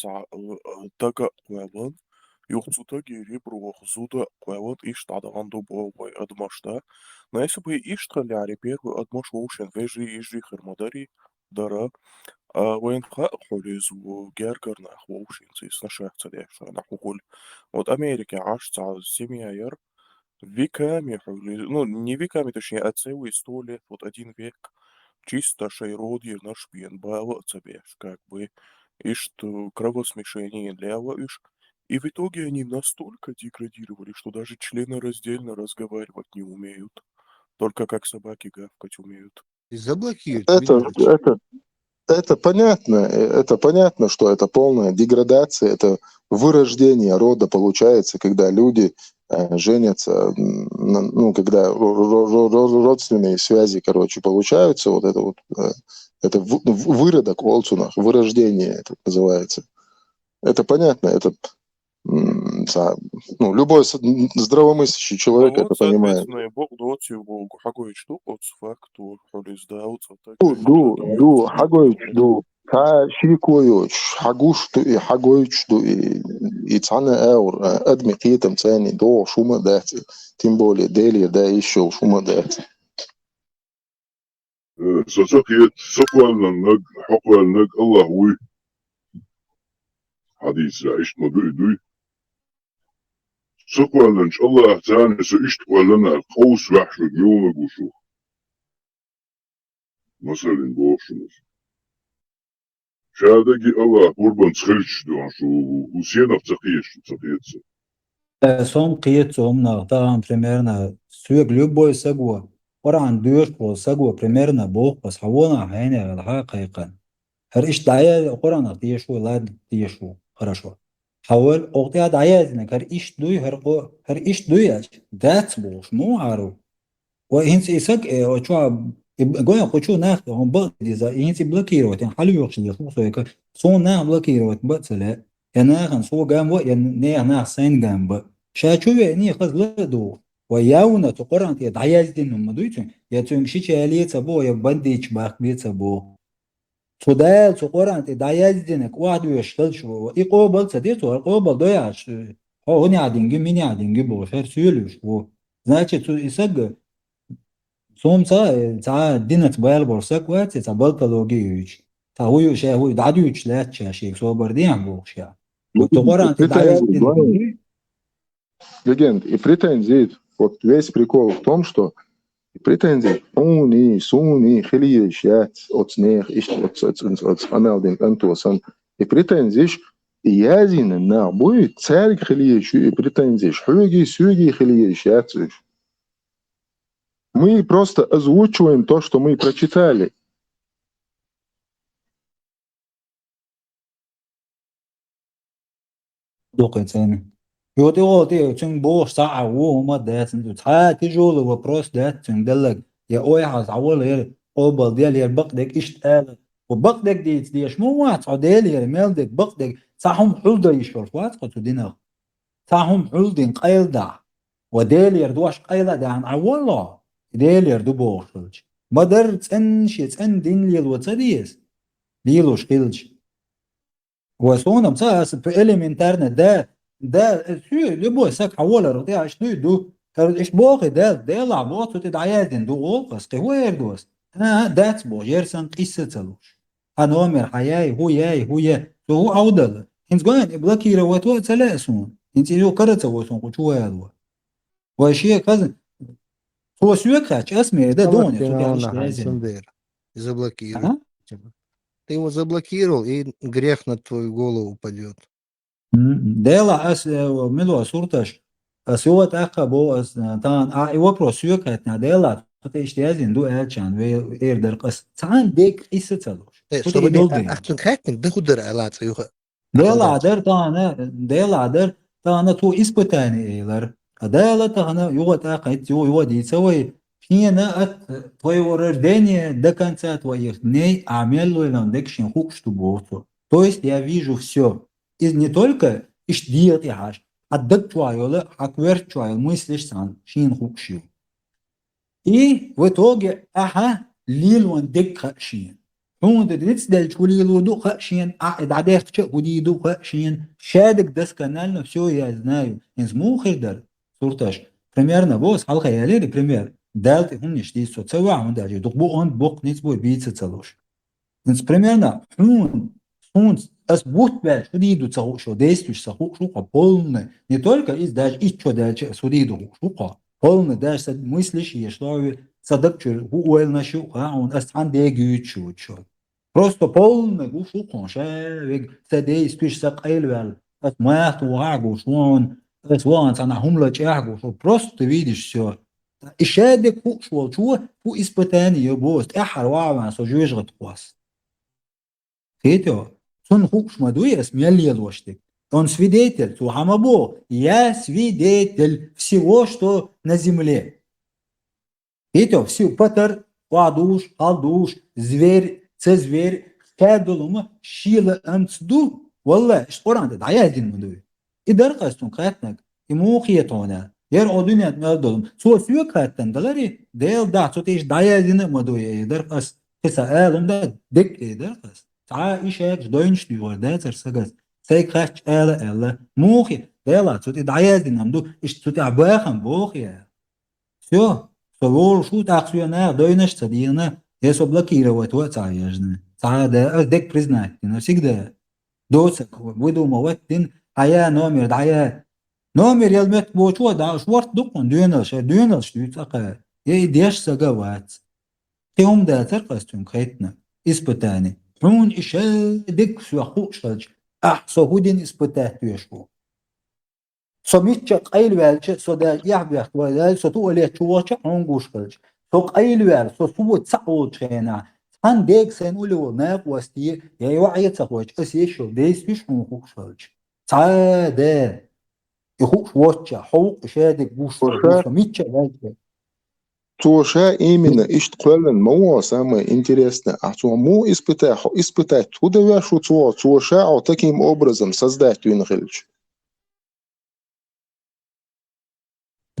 ca daga qwelan, juhtsuta-giri brugzuda qwelan ishtadagando bovai admashta, naisabay ishtralari первый admashwoshin veji ижи хермадари dara, وينقاء حوليزو جارجرنا ووشنطي سنشاهد на хукуль. Вот Америки аж цал семьяер, веками حولي, ну не веками, точнее, а целые 100 лет, вот 1 век, чисто шейроди наш пьен бао цабеш, как бы, и что кровосмешение ляво иш. И в итоге они настолько деградировали, что даже членораздельно разговаривать не умеют. Только как собаки гавкать умеют. И заблокируют, Это, видишь. это, это понятно, что это полная деградация, это вырождение рода получается, когда люди женятся, ну, когда родственные связи, короче, получаются, вот это вот, это выродок олцунах, вырождение это называется. Это понятно, это, ну, любой здравомыслящий человек Ну это вот, понимает. соответственно, и Бог доцию Богу, какой штук от факту, холиздауца, так ду, хагойч, та ширикойоч, хагушту и хагойчду и цана эур, адми китам цени до шума дати, тем более дели да еще шума дати. سوسوكيت سوكوالنا نج حقوال نج الله وي حديث عشت مدوي دوي سوكوالنا إن شاء الله تاني سئشت ولنا القوس وحش اليوم قوشو مثلا بوشنس شادقي الله قربان تخرج دون شو وسينا فتقيش تقيتس Som qiyetsomna, там примерно сюг любой сагва. Оран дюшко сагва примерно бог пас хавона хайна алха кайкан. Хер иш дая Оран тиешу лад тиешу. Хорошо. Хавал оqtiya daya izne хер иш дуй хер иш дуяч. That's bosh ну ару. وهنس إساق وشوا جوي قشوا ناخ هم بعض إذا هنس بلاكيروت يعني حلو يخشن يخلص ويك صون ناخ بلاكيروت بس لا يناخن صو جام ويا ناخ سين جام ب شاشوا يعني خلاص لا دو وياونا تقرن تي دعياز دين هم دويتون يا تونشي تشالي تبو يا بديش باخ بيت تبو صدال تقرن تي دعياز دينك واحد يشتغل شو يقوبل صديقه يقوبل ضيعش هو هني قاعدين جي مين قاعدين جي بو خير سيلوش بو значит إساق Somsa ta dinat bayal borsak ve ta balkalogiyic. Ta huyu şey huyu dadu üçler şey sobardiyan bu şey. Bu toqoran ti dayat Легенд, и претензии, вот весь прикол в том, что претензии суни, хилиещат, от снег, от аналдин антосан, и претензии, и язина на будет царь хилиещу, и претензии, сюги хилиещат. Мы просто озвучиваем то, что мы прочитали. доqetani. Yo'ti o'ti uchun bo'sh sa'a u ma dasin tu ta tijolu va pros dat uchun dallag ya oy has awal yer qobal dial yer baqdek ishtal وبقدك دي شمو واحد عدال yer meldek baqdek sahum hulda yishor واحد qatu dinaq sahum huldin qayda ودال yer duash qayla dan awalla دال yer du boshulj madar tsan din lil watsadies lilosh qilj وصونا مساس في элементарно да سو любой сак حوالا رضيع ايش دو ايش بوقي ده لعبات وتدعيادن دو اوقس قوير دوس داتس بو يرسن قصة تلوش هنومر حياي هو عودل هنز قوين بلاكي رواتو تلاسون هنز يو كرتا وصون قوشو هادو واشيه كازن هو سويكاч اسمي ده دوني И заблокируют. Ты его заблокировал, и грех на твою голову упадет. Dela as milo surtash aswat aqabo as tan вопрос сюкатна dela ты иштязин ду элчан ve erder qas tan dek isatalosh Чтобы не ахтунхакин да худер алат юха. dela der tana tu ispatani eylar dela tana yugat aqait yudi تسوي فينا твое рождение до конца твоих дней амелу декшин хукшту бото. То есть я вижу все. И не только ишдиет яш, а дактуайола, аквертуайл мыслишь сан, шин хукшил. И в итоге, лилуан декка шин. حون دلتس دل شولي لودو خشين عقد عديخ شودي دو خشين شادك دس كانال نفسه يا زنايو إنز مو خير صورتاش بريميرنا بوس حلقة يا ليري بريمير دالت هم نشتي سو تسوى عون داجي دوق بو أون بوق نيتس بو بيتس تسلوش إنز بريميرنا حون أس بوت بال شودي دو تسوق شو ديستوش تسوق شو قبولنا не только из даже из чё дальше شودي دو شو قبولنا даже сад мыслишь что صدقت هو نشو عون أس عندي جيت شو просто полный гушукон шевик садей спиш сакайлвал от махту агу шон от вон она хумла чагу что просто ты видишь все и шадик швал чу фу испытание бост ахар ваа со жужгат квас фето сон хуш мадуя смелли лоштик он свидетель то хамабо я свидетель всего что на земле фето все патер кладуш алдуш зверь це зверь кедолума шила амцду والله ايش قران ده عايزين مدوي ادار قاستون قاتنك يموخيتونا ير اودونيات مالدولم سو سيو قاتن دلاري ديل دا صوتيش دايزين مدوي ادار قاس تسالم ده دك ادار قاس تا ايشك دوينش ديور ده ترسغاس سي قاش الا موخي ديلا صوتي دايزين مدو ايش صوتي عباخم بوخيا سو سوول شو تاكسيونا دوينش تدينا если блокировать вот цаежны цада дек признать навсегда досак выдумывать тин ая номер дая номер елмет бочу да шварт дукун дюнал штуцака ей деш сагават тем да церквастун кайтна испытание он еще дек сухушалч сохудин испытать юшку Sommitчак айлвелче сода яхбях валал соту оле чувача онгушкалч سوق أيلوال سوسوت سعود شينا عن ديك سن ولو ناق وستي يا وعي تخوج أسيشو ديس مش حقوق شالج تعادة يخوش واتشا حقوق شادك بوش ميتشا لاجة Туша именно ишт квелен мо самое интересное, а то мо испытать туда вашу туша, а таким образом создать Юнхельч.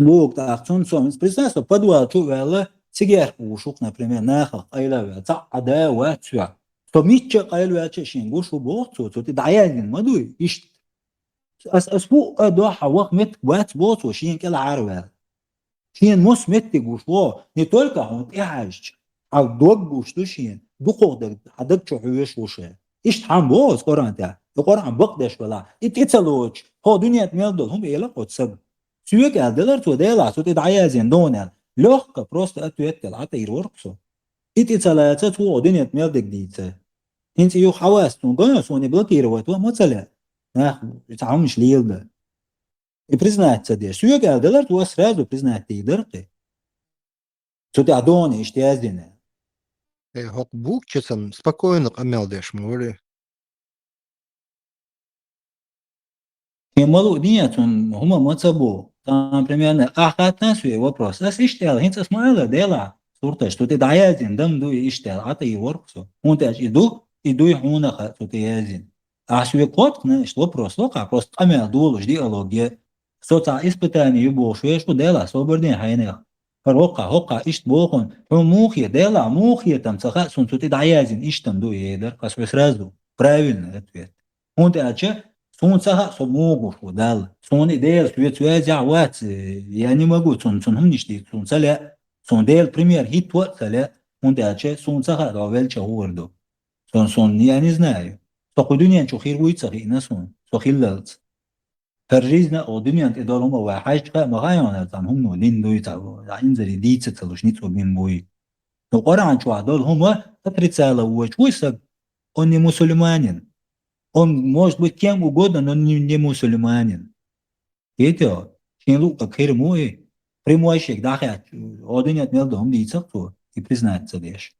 Лук так сон представь, подвал чувала сигар ушук, например, нахал айлавя цада ватсуа. То митча айлавя чешин гушу боцу, то ты даялин мадуй ишт أسبوع أدوح وق مت وات بوت وشين كلا عروة شين مس مت جوشوا نتولك هون إعاج أو دوق جوشتوشين دقوق حدك شحوش وشة إيش حام بوز قران تا القرآن بقدش ولا إتسلوج هو دنيا تميلدل هم إيلا قد سب سويك أدلر تو ديلا تو تدعي زين دونال لوحك بروست أتويتل عتا يروركسو إتسلاتا تو دنيا تميلدك ديتا إنت يو حواستون قناس وني بلقيروات ومتسلا تعمش ليلدا и признать это. Сюга делар то сразу признать ты дырки. Что ты адоны ишь ты аздины. Хок бук чесам спокойно амелдеш моли. Кемалу нет, он хума мацабу. Там примерно ахатна свой вопрос. А сиштел, хинца смайла дела. Сурта, что ты даязин, дам ду иштел, а ты и ворксу. Он ты иду и хунаха, что ты язин. А свой код, знаешь, вопрос, лока, просто амел дулуш диалоги. Соца испытание юбо швешу дела собордин хайнех. Хока ишт бохун. Мухи дела, мухи там цаха сун сути даязин иштам ду едер. Касве сразу. Правильный ответ. Он ты ача сун цаха собмогу шу дал. Сун идея свет ват. Я не могу сун хумништи сун цаля. Сун дел пример хит вот цаля. Он ты ача сун цаха равел чаурду. Сун я не знаю. Сокудуньян чухир вуйцахи насун. Сохиллалц. فرجيزنا أودميان إدارهم وحاجة مغايانا تامهم نودين دوي تاو عين زري ديتس تلوش نيتو بين بوي نقرأ عن شو عدال هما رسالة وشويسك он мусульманин он может быть кем угодно но не мусульманин это шенлу как мой прямой шек дахя одинят мелдом дицакту и признаться деш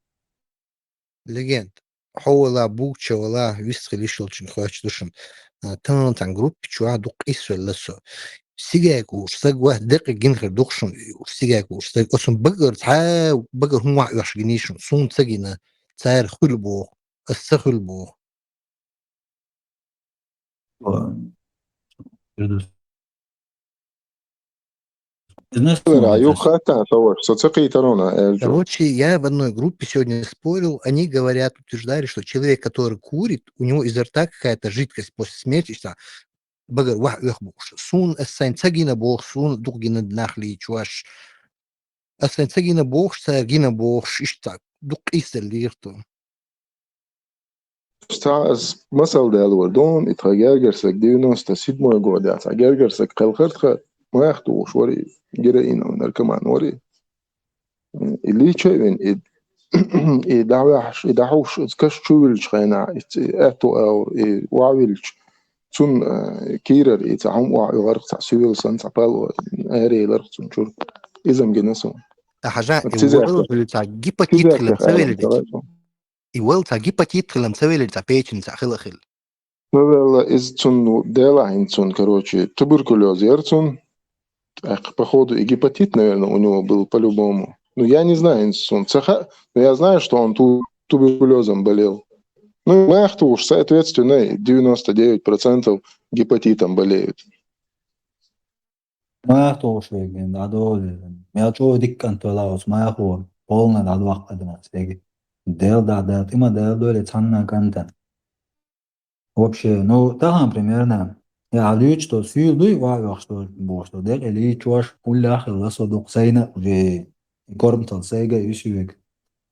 Легенд. Хаула букча вала висхли шолчин хоч душин. تان جروب شو عدو قيس ولا سو سيجاك وشتاق واحد دقيق جنخر دوخشن وسيجاك وشتاق أصلا بقر تحا بقر هم واحد وشجنيشن صون تجينا تاير خلبو استخلبو Раю хата, соцеки тарона, эльджо. Короче, я в одной группе сегодня спорил, они говорят, утверждали, что человек, который курит, у него изо рта какая-то жидкость после смерти, что багар вах бухш, сун эссайн цагина бог, сун дугина нахли чуаш, эссайн цагина бог, цагина бог, шишта, дук истерлирту. مثل ده الوردون اتغيرجرسك دي نوس تسيد مو جودة اتغيرجرسك خلقتك ما يختوش وري جرينا ونركمان وري اللي شايفين يدعوش كش شويلش خينا اتو او واويلش تون كيرر يتعم واعي غرق تسويل سنت عبال اري لرق تنشر اذا مجنسون حاجة تزاك يوال تاع جيباتيت خلم تزاك سويلدك يوال تاع جيباتيت خلم سويلد تاع بيتشن تاع خل لا из цун дела инцун, короче, туберкулез ерцун, походу и гепатит, наверное, у него был по-любому. Ну, я не знаю инцун, но я знаю, что он туберкулезом болел. Ну, нахту уж, соответственно, 99% гепатитом болеют. ما يخطوش ويجين دادول ما يشوف ديك أنت لاوس ما يخور قولنا داد وقت ما تيجي ديل داد إما ديل دول يتحنى كنتن вообще ну таган примерно я алюч что сюл дуй вах что бошто дел или чуаш улла хласо дук сайна в кормтал сайга يشوك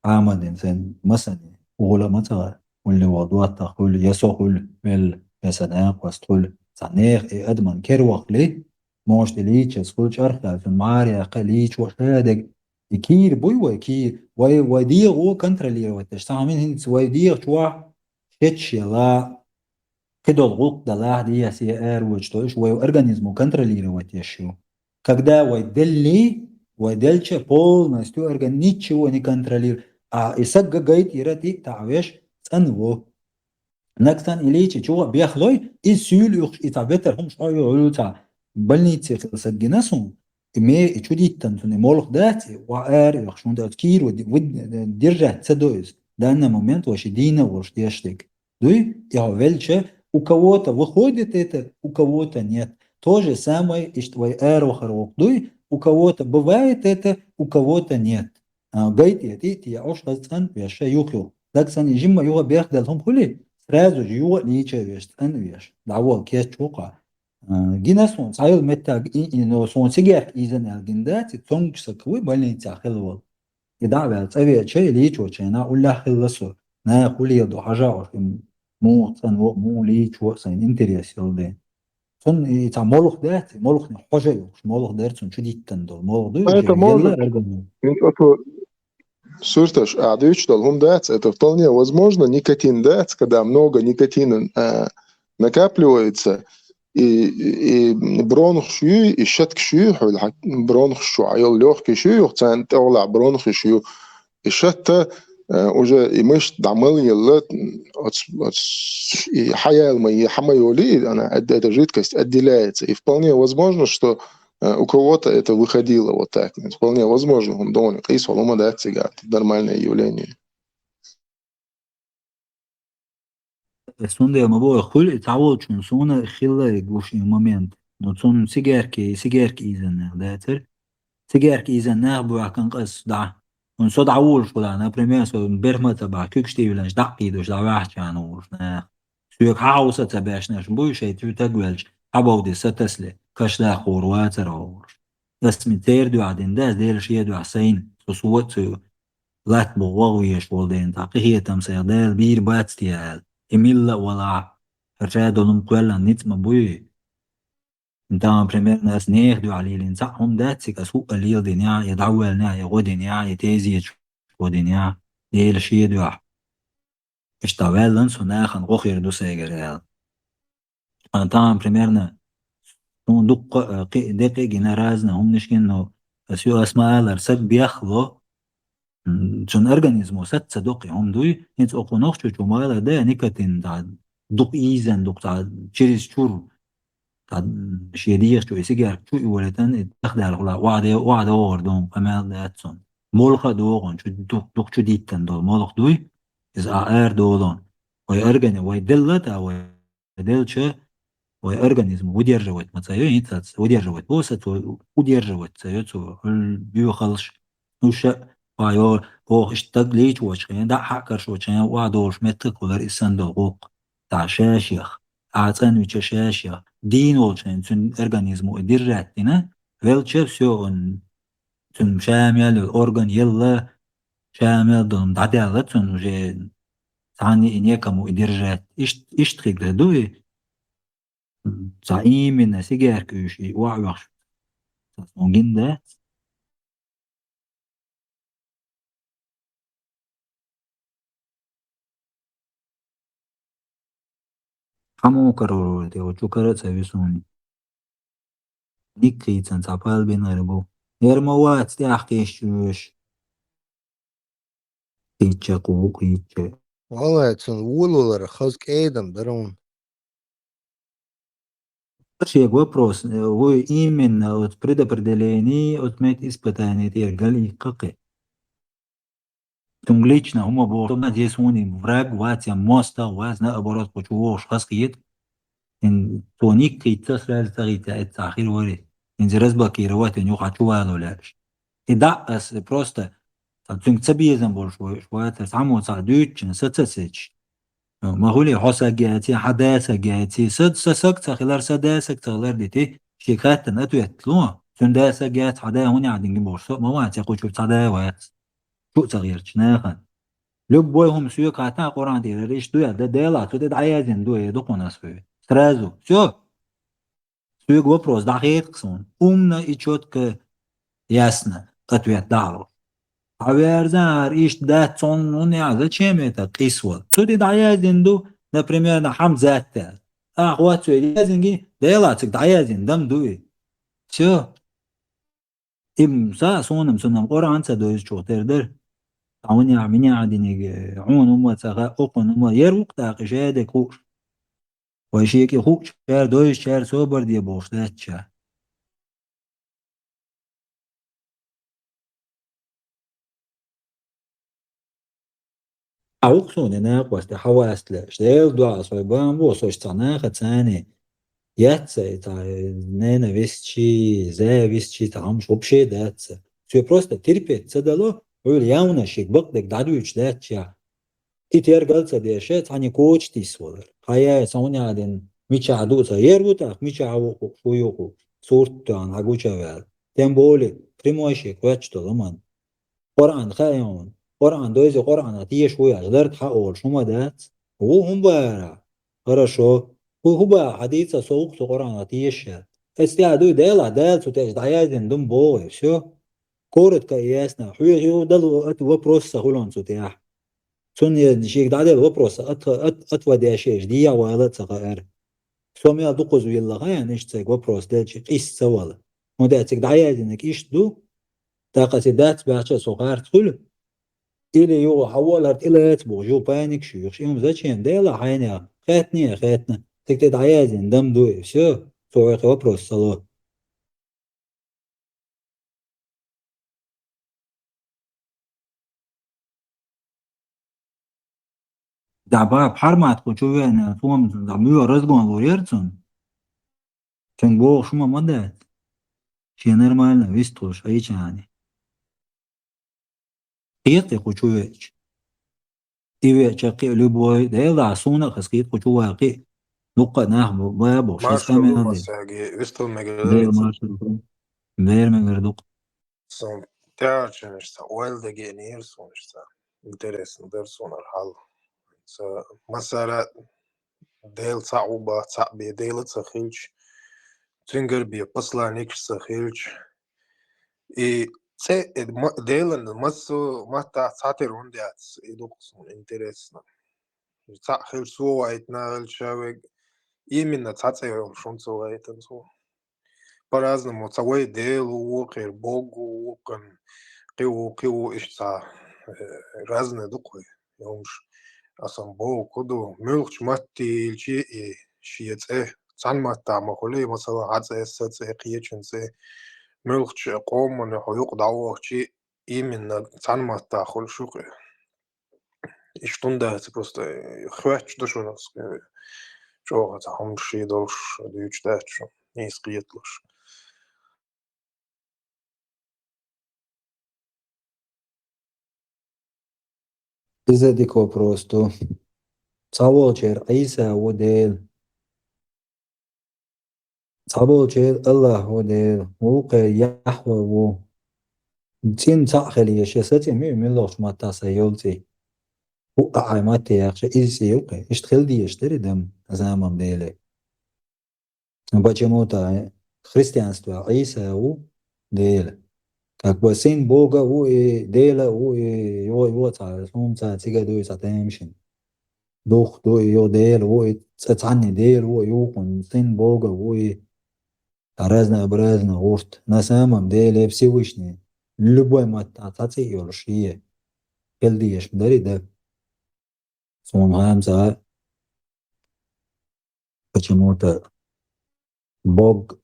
عامدين سن مثلا ولا مثلا واللي وضوات تقول يسوق بال يسناق واستقول صنيخ ادمن كروق لي موش دليتش سكول شرخة في المعارية قليتش وشادق يكير بوي ويكير ويديغ هو كنترولير وتشتعمين هنس ويديغ شوا شتش لا كده الغوق دلاه دي سي ار وشتوش ويورганизму контролировать еще. Когда ويدلش полностью ничего не контролирует. А исак гайт ирати تعويش تنو نكتن إليتش شو بيخلوي إسيل يخش إتعبتر هم شو يعلوتا بلنيتي خلصت جناسهم إمي تشودي تنتوني مولخ داتي وعار يخشون دات كير ود درجة تسدويز دانا مومنت واش دينا واش ديشتك دوي يعوالش у кого-то выходит это, у кого-то нет. То же самое, и что ар вахарок дуй, у кого-то бывает это, у кого-то нет. Гайти тити я ош хазан веша юхю. Так сан ижимма юга бяхдалхум хули. Сразу же юга лича веш ан веш. Давал кеш чука. Гинасон сайыл меттаг но сон сигер изен алгиндати тончса квы больница хилвал. И давал цаве чей личо чена улла хилласу. На хули до хажа مو مو ليش وقت انتريس يلدين son يتاع مولخ دات مولخ حاجة مش مولخ دارتون شو دي تندول مولخ دو Это может. Слышишь, а дом дать, это вполне возможно. Никотин дать, когда много никотина накапливается, и бронх шью, и щетк шью, бронх шью, а легкий шью, цент ола бронх шью, и щетка уже и мышь дамыл еле и хаял мои хамайоли, эта жидкость отделяется, и вполне возможно, что у кого-то это выходило вот так. Вполне возможно, он думал, что это нормальное явление. Sonda ma bo khul تعوض شون سونا خلا يقوش مومنت نو سون سيجارك إذن داتر سيجارك إذن نابو عكن قص دع ون صد عول شو دعنا بريمير سو برمة تبع كوكشتي ولا دقي دوش دع واحد كانوا ورنا سويك حاوسة تبعش ناش بوي شيء تقولش عبودي ستسلي كش لا خوروات راور بس من تير دو عدين داس دير شيء دو عسين صوت لات بوغويش والدين تعقيه تمسير دير بير باتستيال إميلا ولا رادولم كولا نيت مبوي انتا بريمير ناس نيخدو عليه لنسعهم داتسك أسوق الليل دنيا يدعوال نيا يغودي نيا يتيزي يغودي نيا ديل شيء دو اشتاوال لنسو ناخن غخير دو سيجر انتا بريمير نا نون دقي جنرازنا هم نشكنو أسيو أسماء الأرسك بيخلو چون ارگانیزمو ست صدقی هم دوی نیت اقناق چو مالا ده نیکتین دا دق ایزن دق دا چریز چور دا شیدیخ چو سیگر چو ایولتن تخدر خلا وعده وردون امال داتسون مولخ دوغن چو دق چو دیتن دول مولخ دوی از آر دولون وی ارگانی وی دلت وی دل چه свой организм удерживать удерживать удерживать бюхалш уша بايو أو اشتغليش وشين دا حكر وشين وادوش متكولر الصندوق تاع شاشيخ أعطان وشاشيخ دين وشين تن أورغانيزمو ديراتنا فيلتشر سيون تن شامل الأورغان يلا شامل دون دادالة تن وجه ثاني إنيكمو إدرجات إيش تخيل دوي زعيم من سيجار كوشي وعوش ممكن ده همو كرر ده وشو كرر سويسوني نيكي تنسابال بيناربو يرموات تحكيش شوش كيتشا قوق كيتشا والله تون ولولر خزك ايدم درون Вообще вопрос, вы именно от предопределений отмет испытания тергали какие? Тунглично ума бо надеюсь уни враг ватя моста вас на оборот почему шаскит إن تونيك كي تسرع تغيتا التأخير وري إن زرزبا كي روات إن يوقع شوها لولاش إدعس بروستا تنك تبيزن بول شوية تسعمو تعدوش ستسيج ما هو لي حوسا جاتي حداثة جاتي سك تخلر سداسك تخلر ديتي شيكات تنتو يتلوه سنداسة جات حدا هوني عدين بورصة ما واتي قوش بتعدا وات شو تغير شناخن لب بويهم سيو كاتا قران دي ريش دويا دا ديلا تو دي عيازين دويا دوقونا سوي سرازو سيو سوي вопрос دقيق سون умно и четко ясно ответ дал Аверзар иш да цон ну не зачем это кисло то ты عيازين دو например на хамзатта вот сюда عيازين дела цик عيازين дам дуи все им са сонам сонам قران سدويز чотердер عوني عمني عدني عون أمة سخاء أقن أمة يروق تاقي شادك خوش وشيكي خوش شار دوش شار سوبر دي بوش دات شار أوقسون ناقوس تحواس لاش ديل دعا صيبان بوصوش تناخة ثاني ياتسا نانا висчи زا висчи تعمش وبشي داتسا سوي просто терпеть цедало ويقول ياونا شيك بقدك دعدوش دات شار إتيار قلت ديشت عني كوتش تيسولر هيا سوني عدن ميشا عدوتا يربوتاك ميشا عوقو فويوكو صورت عن عقوشا وال تنبولي تريموشي كواتش طلمان قرآن خايون قرآن دوزي قرآن تيش ويا قدرت حقول شو مدات وهم بارا хорошо هو حديثة سوق قرآن تيش استعدوا ديلا ديل سوتاش دعيادن دم بوي شو كورت كياسنا حيو دلو أتوا بروسا هولون سوتاح سون شيك دعدل вопрос отводя شيء دي ولا تغير سوميا دقوز ويلا غيان إيش تسيق вопрос دلش إيش سوال وده تسيق دعيادنك إيش دو تاقة دات باشا صغار تقول إلي يو حولت إلى يتبو جو بانك شيوخ يوم زاتشين ديلا حينيا خاتنا تك دعيادن دم دو إيشو سويق вопрос سلو دعبا بحرمات قوشوين توم دعميو رزقون لوريرتون كان بو شما مدات شي نورمально вистуш айчани قيتي قوشويش إيوه شقي لبوي ديلا سونا خسقيت قوشواقي نقا ناخبو بابو شيس Marshall كامل دي masagi vistul دير megalolica مارشل دير مغردوق som teačen šta oilde genir son šta interesan der son hal so masala del صعوبة صعبة del تسخيلش تنقر بي посланник تسخيلش и делан масу мата сатерун дяц идуксон интересно цахил суайт на человек именно цацейл шунцуайт so по-разному цавой делу уокер богу уокан киу ишца разные дукой юмш асан бог коду мөлч матти илчи и шиеце цанмата махоле масала хацэсэцэ киечэнцэ мөлч комон хоюк даавчи именно цанмата холшук и штунда это просто хвач душонос شو هم شي دولش ديوش داتشو نيس قيتلش إذا ديكو بروستو صابوچر عيسى وديل صابوچر الله وديل وقع يحوى و تين تأخلي يشيستي ميلوش ما تاسيولتي وقع ماتي يخشى إيسي يوقع اشتخل دي يشتري دم زامم ديلي Почему-то христианство Иса у Деля. Как бы сын Бога у и Деля у и его солнца цигадуй сатемшин. Дух до ее Деля у и цацани Деля у юкун сын Бога у и разнообразно урт. На самом деле Всевышний любой матаци юршие. Келдиеш дари да. Сумхамса почему-то Бог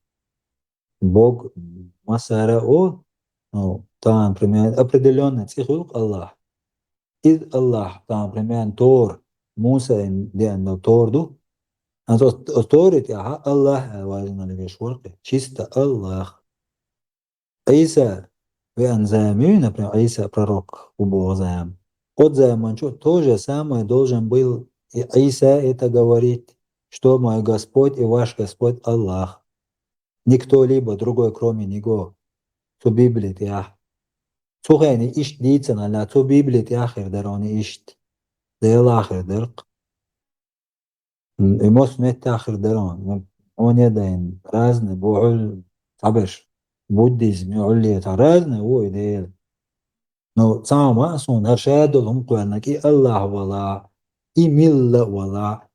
Масара ну, там, например, определенный цихук Аллах. Из Аллах, там, например, Тор, Муса, где Торду, а то Торит, Аллах, важно ли вешворки, чисто Аллах. Иса, вы замю, например, Иса пророк, у Бога зам. От заманчу то же самое должен был и Иса это говорить, что мой Господь и ваш Господь Аллах. Никто либо другой, кроме Него. То Библия, я. Сухайни ишт дийцана ла то Библия ахир дарони ишт. Дел ахир дерк. Имос мет ахир дарон. Он еден разные буул табеш. Буддизм юллиет разные у идея. Но сама сон аршадul hum قالناكي الله ولا и милла ولا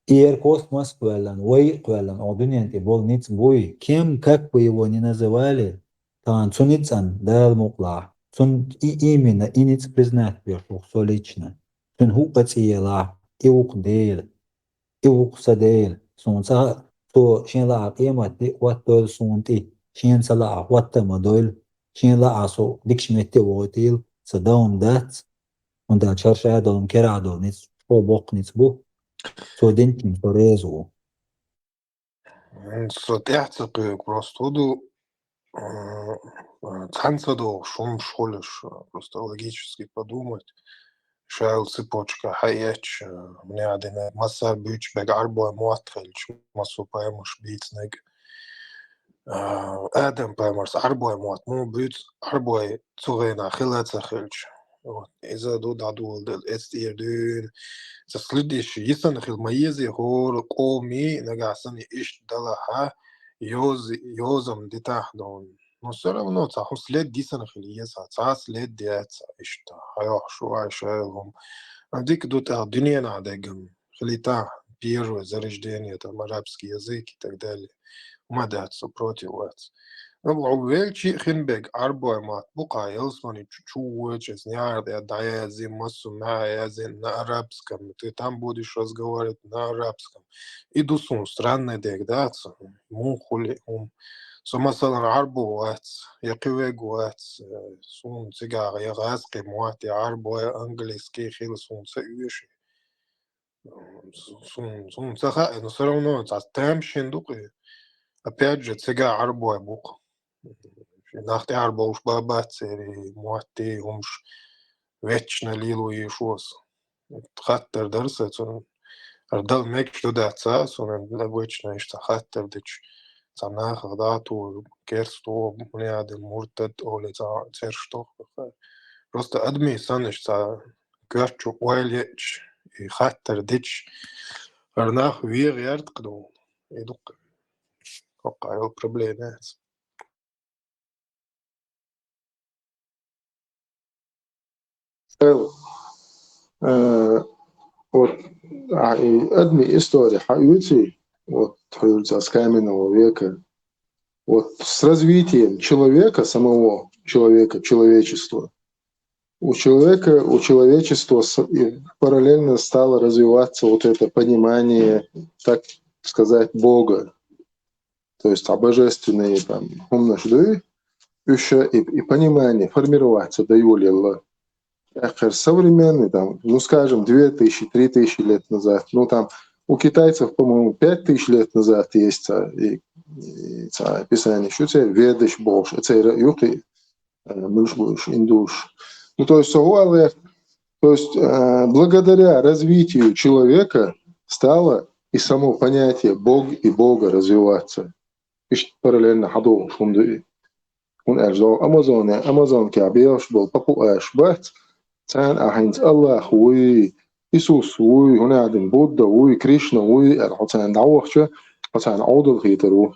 Иер космос قالن وي قالن о дунья ти бол ниц бой. Кем как бы его ни называли, тан цуницан дал мукла. Цун и именно и ниц признать бешух со лично. Цун хукациела и укдейл и уксадейл. Сон са то шенла акемат ди ваттол сунти. Шен сала ватта мадойл. Шенла асо дикшметти вотил садаун дат. Und der Charshadol und Keradol ниц по бок ниц бу. So denken порезу. Сотяцепы просто цанцадо шум шолиш просто логически подумать. Шайл цепочка хаяч мне один масса бич бег арбой муатхельч массу паймаш бицнег. Адам паймаш арбой муат му бич арбой цугена хилацахельч. إذا دو دادو الاستيردون تسلدش يسن خل ميزي هو قومي نجاسن إيش دلها يوزم دتاحدون نصر ونو تاخو سلد ديسن خل يسا تاس لد ديات إيش تا هيا شو عايشهم عندك دو تا الدنيا نعدقم خليتا بيرو زرجدين مرابسكي язык и так далее وما دات سبروتي وات Величи Хинбег, Арбоймат, Бука, Елсмани, Чучуэчес, Нярд, Даязи, Масумаязи на арабском. Ты там будешь разговаривать на арабском. И дусун, странный дег, да, мухули, Сумасалан Арбуат, Якивегуат, Сун, Цигар, Ягазки, Муати, Арбоя, английский, Хилсун, Цаюши. Сун, Цаха, но все равно, там Шиндуки. Опять же, Цигар, Арбоя, Бук. Nach der Arbausch Babaceri, Muati, Vечно Lilu Yeshus. Hatter derse, so Ardal mek studaca, so Vечно ist Hatter, dich Zanach, Datu, Kersto, Muniade, Murtet, Ole, Zerstoch. Просто admi sanisch, Gertschuk, Oiljech, Hatter, dich Arnach, wir Erdgdo. Eduk. Okay, Probleme. Вот одни истории Хаюти, вот с каменного века, вот с развитием человека, самого человека, человечества, у человечества параллельно стало развиваться вот это понимание, так сказать, Бога, то есть божественные там умножды, еще и понимание формироваться до Юли Аллах. Современный, там, ну скажем, 2000-3000 лет назад, ну там У китайцев, по-моему, 5000 лет назад есть описание, что это ведыш бож, это юхи мышбуш, индуш. Ну, то есть, благодаря развитию человека стало и само понятие Бог и Бога развиваться. Ишь параллельно хаду шумду. Он ажал Амазон кабиош был папу ашбат. Цан ахинц Аллах уи Иисус уи هنا عندن بودا وي كريشنا وي الحسن دعوة حسن عودل خيترو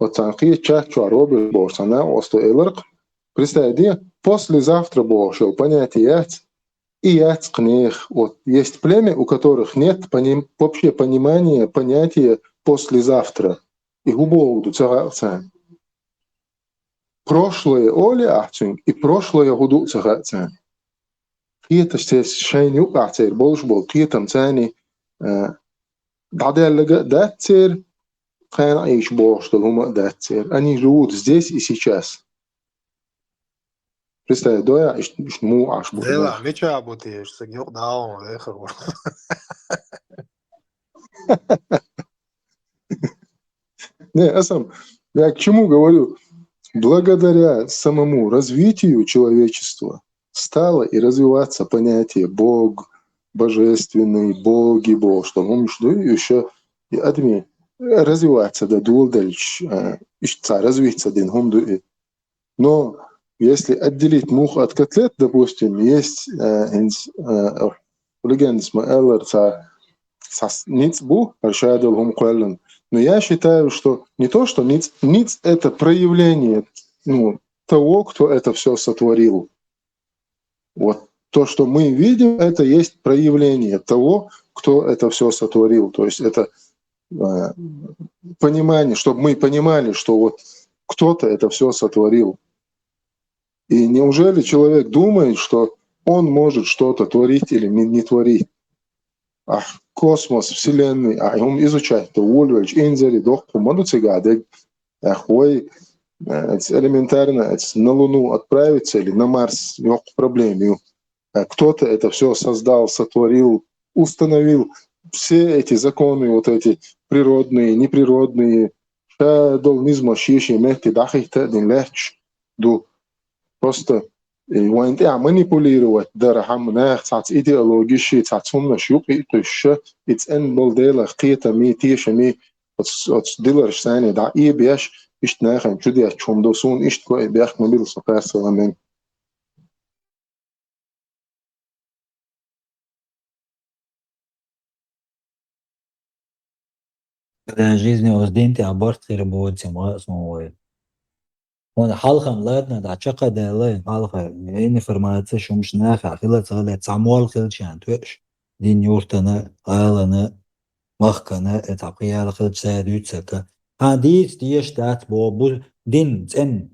وцан قيت чак чароби борсана осто элерк. Представьте, послезавтра бошел понятие и яцкнех. Вот есть племя, у которых нет вообще понимания понятия послезавтра. И губоуду цагацан. Прошлое оли ахцин и прошлое гуду цагацан. قيت شين يوقع تصير بولش بول قيتم ثاني بعدين لقى ده تصير كان عايش بولش هم ده تصير أني جود здесь и сейчас. Представь, доя иш му аш ده لا бухнах. مش عبوتي سجيق دعوة على الآخر. Не, я к чему говорю? Благодаря самому развитию человечества стало и развиваться понятие Бог, Божественный, Боги, Бог, что мы еще и адми развиваться до дулдальч, развиться дин хумду. Но если отделить муху от котлет, допустим, есть легенда Эллер ницбу аршадал хум. Но я считаю, что не то, что ниц это проявление того, кто это все сотворил. Вот то, что мы видим, это есть проявление того, кто это все сотворил. То есть это понимание, чтобы мы понимали, что вот кто-то это все сотворил. И неужели человек думает, что он может что-то творить или не творить? Космос, Вселенной, هم изучать то Ульвельч, Инзери, Дохпу, Мадуцигадек, это элементарно, это на Луну отправиться или на Марс, yok проблем. Кто-то это все создал, сотворил, установил. Все эти законы, вот эти природные, неприродные, просто وانت манипулировать дарахамнах цац идеологии цац умна шуки то еще it's en болдела қита ми тиша ми от дилар сани да и беш ишт нахам чуди чумдосун ишт ко беш мобил сопасаламен. Когда жизни озденте аборт работе масмовой. Он халхам ладно да чака да лай халха информация шумш наха хила цала цамол хилчан твеш дин юртана алана махкана этапиял хилча дютсака хадис диештат бобу дин цен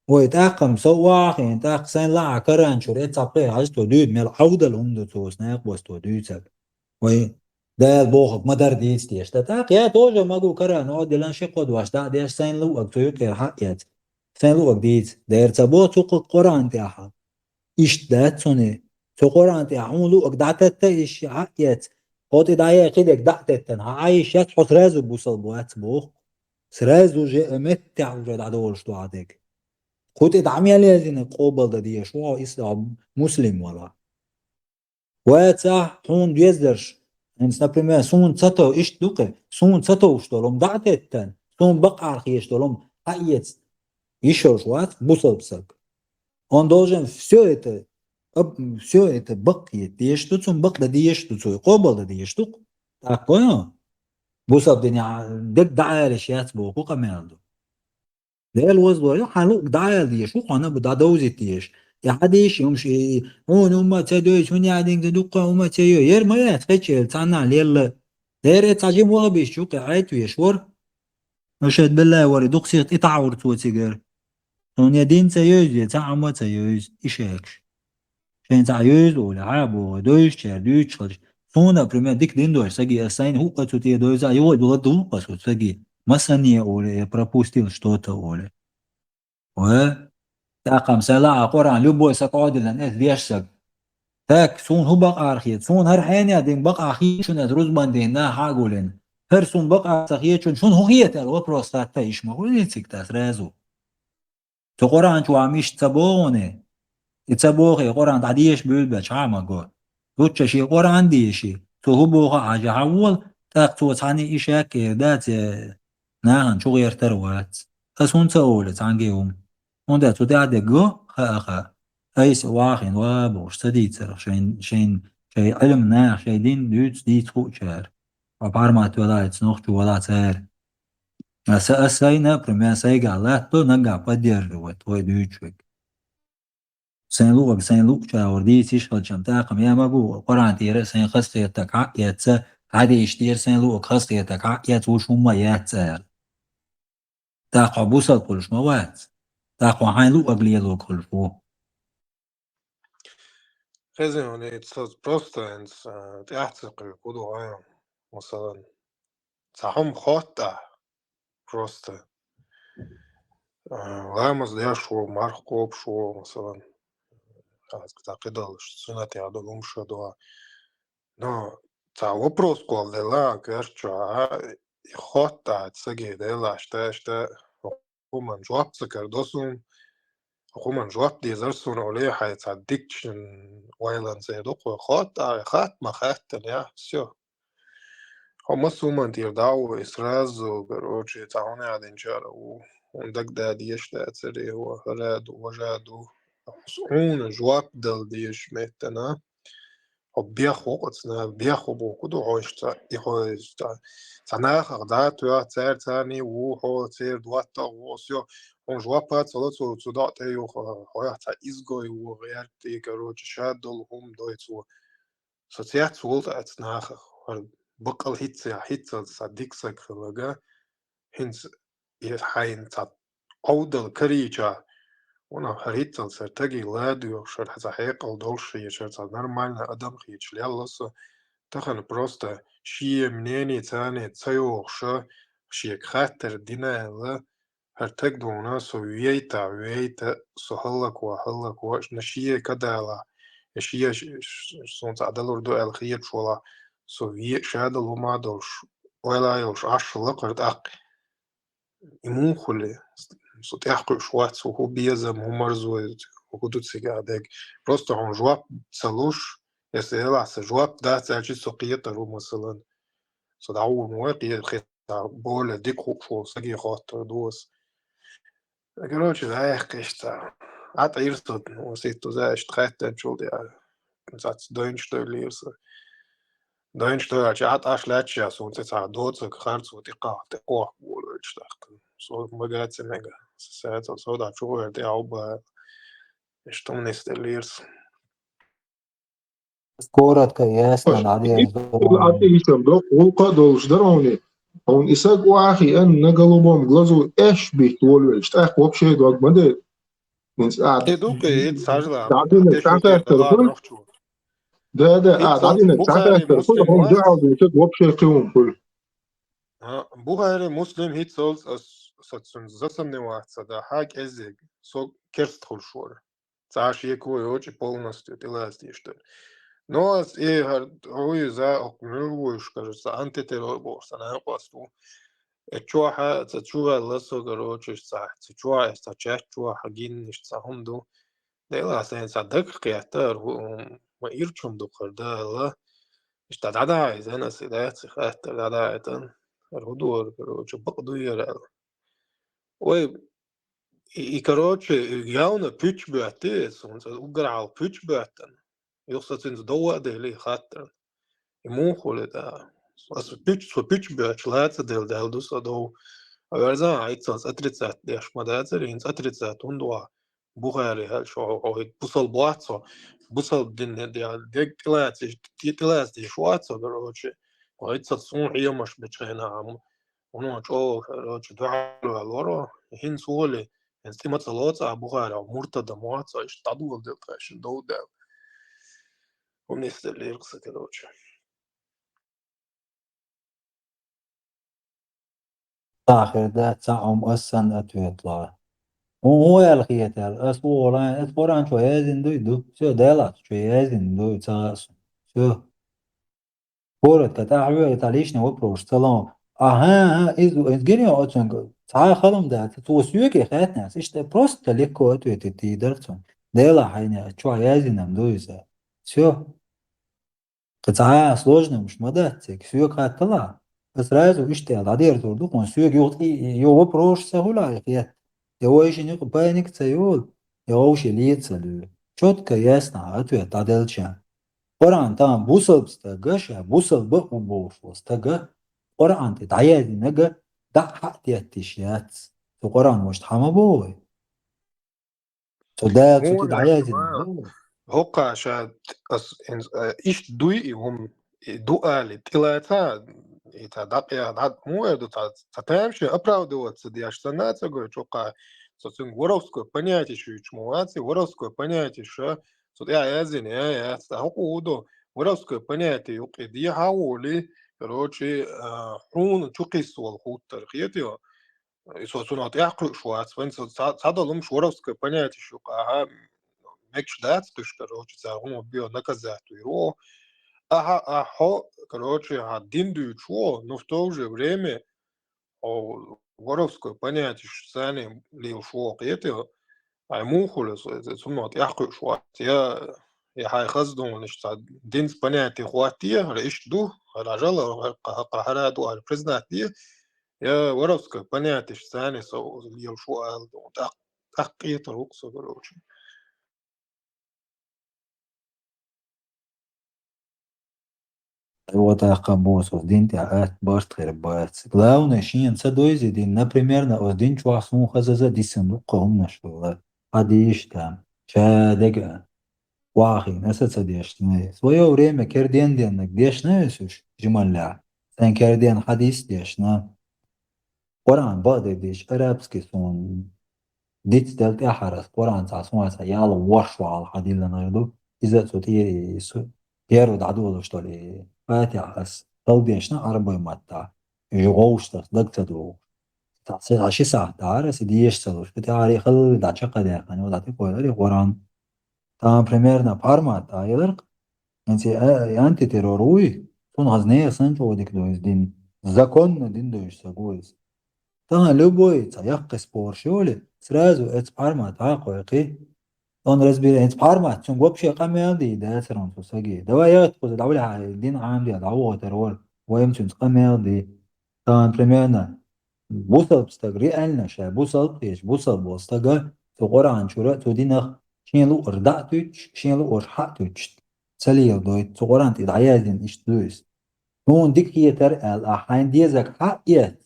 ويتاقم سواخ ينتاق سين لا كران شور اتسابي عجتو دود ميل عودل هم توس ناق بوستو دوتسك وي ده بوخك ما در ديس تاق يا توجه ماغو كران عود لان شقود واشتا ديش سين لو اكتويك الحقيات سين لو اكديت داير تبو توق القرآن تاعها إيش دات سوني تو قرآن تاعهم لو اكدعتت إيش حقيات قوتي دايا كيدك دعتتن عايش يتحط رازو بوصل بوات بوخ سرازو جي امتع وجد عدولش دو عدك خود ادعمي لازم قوبل دي شو اسلام مسلم ولا واتسع حون بيزدرش انس نبريمير سون تساتو ايش دوقه سون تساتو شتولم دعتتن سون بقى архиештолом хаец еще шват бусалпсак он должен все это бақиет дештуцун бақда дештуцу قوبل дештук так понял бусал дня дек даалеш яцбу قمالدو ده الوزن حلوق دعاية ديش وقنا بدا دوزي ديش يا حديش يمشي هون وما تدوش هون يعدين تدوقا وما تيو ير ما يتخيل تعنا ليل داير تعجب ولا بيشوق عيت ويشور مشهد بالله وري دوقسيت اتعور تو سيجار هون يدين تيوز يتعم ما تيوز إيشاكش شين تعيوز ولا عابو دوش تشردوش خلش سونا بريمير ديك دين دوش ساقي أساين هو قد تي دوزا يوال بغدو بس ساقي مثلا ولا пропустил что-то ولا و تاقم سلا قرآن لبو سقعد لن إذ بيشسك تاك سون هو بقى أرخيت سون هر حين دين بقى أخي شون أدرز بندين نا حاجولين هر سون بقى سخيت شون هو هي تلو بروستات تايش ما هو نسيك تاسرازو تقرأن شو عميش تبونه يتسبوخي قرآن عديش بيلبش عاما قول روتش شي قرآن ديشي تو هو بوغا عجا عول تاك تو تاني إشاك دات ناهن شو غير تروات أسون تقول تانجيهم وندا تو دا دقو خا أيس واخين وابوش تديت سرخ شين علم ناخ شي دين دوت ديت خوشار وبارما تولايت نوخ ولا تار أساينا برمي سايقالات تو نقا قدير روت ويدوشوك سين لوك شاوردي تيشغل شمتاقم يا مقو قرآن تيرا سين خستي تكع يتسا عادي اشتير سين لوك خستي تكع يتوش هما يتسال تاقع بوصل كلش موات تاقع هاي لوك أقلية لوك كلشو خزن اتس بروستانس تعتقل كودو هاي مثلا صحهم خاطة بروستا لامز ديا شو ماركوب شو مثلا تعقيد سنة يعدلهم شدوا но за вопрос кол дела керча خاطة تسجي دلا شتا هما جواب سكردوسون هما جواب دي زرسون عليه حيتصدقشن ويلان زيدوق خاط ما خاطن يا سيو هما سوما دير داو إسرازو بروجي تعوني عدين جارو وندق دا ديش دا تسري هو هرادو وجادو سعون جواب دل ديش ميتنا بياخو بوكودو عوشتا يخوشتا تناخ داتو يا تسير تاني وحو تسير دواتا وسيو on joue pas zu dort heuer ta isgoi wo die garoche shadol doit so sehr zu als nach bukal hitze sa diksa kriga hins ihr hein ta odel kricha ona hitze sa tagi ladu shar hazahiq dolshi shar нормально адам хич лялласа тахан просто шие мнение цане цаёхша шие хатер динала هرتك دونا ويتا هلك نشيه كدالا شيه صنت عدلور دو الخير شولا سوفيت شادل وما دولش ولا يوش عشلق اق يمون خلي صوت يحقق شوات وهو بيزم همرزو وكدو تسيقادك просто он جواب تسلوش يسأل جواب ده تسألش سوقية ترو مثلا صدعو مواقع الخيط بولا ديك شو سقي خاطر دوس Короче, да, конечно. Hat er so, sieht du sagst, treten, Entschuldigung, Satz Dönstölirse. Dönstölirse, hat er schlecht, ja, so, und jetzt hat dort so gehört, so, die Karte, oh, wohl, ich dachte, so, man geht sie mega. Das ist so, da schon, der auch, ist doch nicht der Lirse. كورة كياسنا عادي وقدوش دروني он исак уахи эн на голубом глазу эш бит волвельш так вообще дог модель минс Иду-ка, это сажла, تعطينا ты что, ты تعطينا дала التلفون ночью. ده تعطينا Бухари التلفون Muslim هم was? جعوا يشد вообще قيوم كل Бухари Muslim hit sols засадный вахца, да, хак эзиг, со керстхул шор. Цаш якую очень полностью, ты лаздишь, что но и هو за окнул, кажется, антитеррор босса, на посту. Чуаха, цачуа ласо, короче, цачуа, цачачуа, хагин, цахунду. Дела сен садак кятар, ما يرчум духарда, ла. Что да, из нас да, цехата, да, это рудор, короче, бакдуера. Ой, и короче, явно пич баты, солнце уграл пич бatan. Юсацин доа дели хаттер. Ему холе да. Пич бач лаца дел дуса до. Аверза айцас атрицат деш мадацер инс атрицат ундуа. Бухари хал шо бусал буацо. Бусал дин дек тилац деш шуацо, короче. Айцас сун ямаш бечена ам. Оно чо, короче, дуалу алоро. Хин суле. Инстимат салоца Бухари муртада муаца штаду дел трэш доуда. Уместно лиркса, короче. آخر ده تعم أصلا أتويطلع هو يا الخيات أسبوعان أسبوعان شو يازن دو شو دالات شو يازن دو تاس شو كورة كتاعبي تعليشنا وبروش سلام أها إز جيني أتشنج تعال خلهم ده توسيوك خات ناس إيش ده بروست تليكو أتوي تدرتون دالا حين شو يازن نم دويسا شو قطعة سложно مش مدتك سيوك هتطلع بس رازو اشتغل عدير تردوك من سيوك يو بروش سهولة يا هو ايش نيق باينك تسيول يوش ليت سلو شوت كياسنا اتوي تعدلشان قرآن تام بوصل بستغش بوصل بقو بوش وستغ قرآن تدعيادي نغ دع حق تياتيشيات تو قرآن مش تحمى بوي تو دا تو هو يا تدعيادي جماعة نغ هوقع شاد إيش دوي هم دوالي تلاتا إتا دقيا داد مو إدو تتامشي أبراودو تسدي أشتنا تقول شوقع социнг воровское понятие еще чмуации воровское понятие что сот я язин я стахуду воровское понятие юқиди хаули короче хун чуқисвал хутар хиетио соцунат яқу шуац вен садалум воровское понятие шуqa мекш дат тыш короче цагум био наказату его ахо короче динду чуо но в то же время воровское понятие сани ли шуо қиетио مو ثم يحقق شوات يا هاي خزدون ليش دينس بناتي خواتيه رئيش دو العجلة قهرة دو البريزناتي يا ورسك بناتي ثاني سو يلشو تحقيق الوقصة بروشي Вот акабос один тяат башт хербац. Главное шин садойзи дин, например, на один чуасун хазаза дисен луком нашла. Адиш там, шадега. Вахи, насаца дешны. Свое время керден деннак дешны сюш, жималя. Сан керден хадис дешна. Коран бады деш, арабский сон. ديت دلت أحرز قرآن تعصمها سيال وشوا على حديد لنردو إذا تطيري يرد عدو لشتولي فاتح أس تلديشنا عربي متى يغوشتا دكتدو تعصير عشي ساعة تعرس ديش سلوش بتعري خل دا شقا داخل ودعتي قولي قرآن تام بريميرنا بارما تايلرق أنت تيروروي تون غزنية سنجو وديك دويز دين زكون دين دويش ساقويز تان любой цаяк споршоли сразу эт парма таақойқи он разбирает парма чун вообще камелди да срон сусаги давай я тпоз давля дин амди даво терор воем чун камелди тан примерно бусал стаг реально ша бусал пеш бусал бостага то Qur'an чура то динах шинлу рдатуч шинлу орхатуч цалио дой то Qur'an ти даядин иштуис нун дикиетер ал ахайн дизак хаиет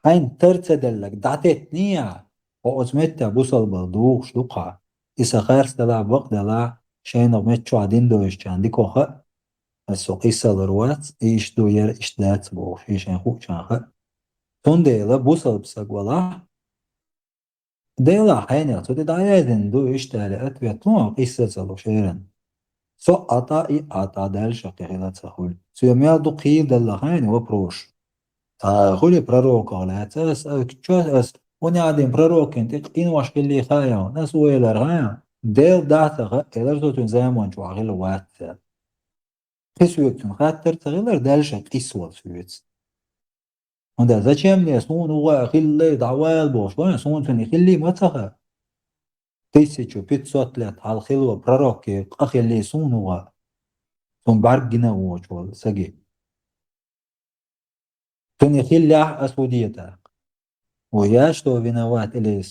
Ein tercedellek datet niya o ozmetta busal balduq shduqa isa khars dala baqdala shayn ogmetcho adin doish chandi koha السوقيسة الروات إيش دو ير إيش دات بو إيش نخوك شانخ تون ديلا بوصل بسقولا ديلا حيني تو دي دايدن دو إيش تالي أتبع تون قيسة زلو شيرن سو أتا إي أتا دال شقيقلا تخول سو يميا دو قيل دالا حيني وبروش خلي пророк قالت أس ونعدين пророк أنت إن واش اللي خايا ناس ويلر خايا ديل داتا إذا تون زمان شو عقل وقت قسوتون خاطر تغير دالشة قسوة سويت هذا зачем мне سون هو خلي دعوال бош وين سون توني خلي ما تخا 1500 лет على خلوة пророк أخلي سون هو سون بعرقنا وشو سجي توني خلي أسودية ويا что виноват или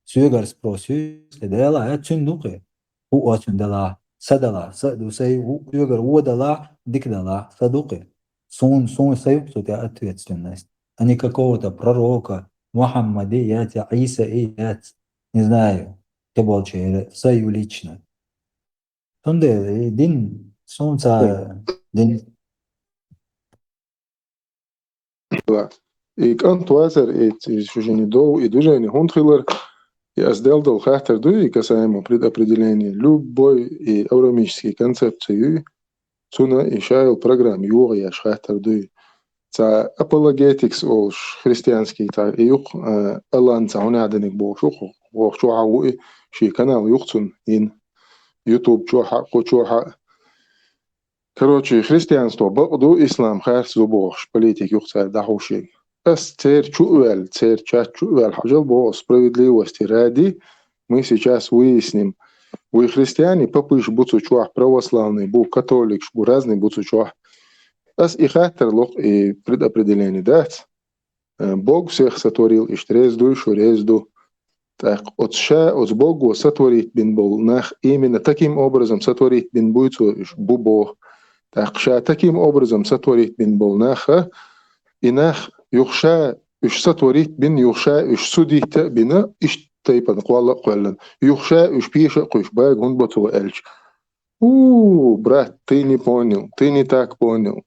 сюгар спросил дела это сундуки هو أتندلا سدلا سدو سي يقر ودلا دикдала садуки сон саюк те ответственность а не какого-то пророка Мухаммадия Иса и не знаю кто был через свою лично тонде дин солнца дин Ik antwazer et жени дол и движение хунтрилер я сделал хахтер дуи касаемо определения любой и аурамической концепции суна и шайл программ юга я хахтер дуи تا apologetics او христианский تا يق الان تا هنا عندك بوشوخ وشو عوي شي канал يخصن إن يوتيوب شو حق وشو حق короче христианство بقدو إسلام خارس زبوخش политик يخصر دحوشي بس церь часть чувел حاجة бо справедливости ради мы сейчас выясним вы христиане попыш буцу чуах православный бу католик бу разный буцу чуах بس и хатер лох и предопределение дать Бог всех сотворил и штрезду и шурезду. Так, от Богу сотворить бин был нах именно таким образом сотворить бин буйцу бу Бог. Так, таким образом сотворить бин был наха и нах юхша уж сотворить бин юхша уж судить бина иш тайпан квалла кваллан юхша уж пиша куш баг он бацу эльч. Брат, ты не понял, ты не так понял.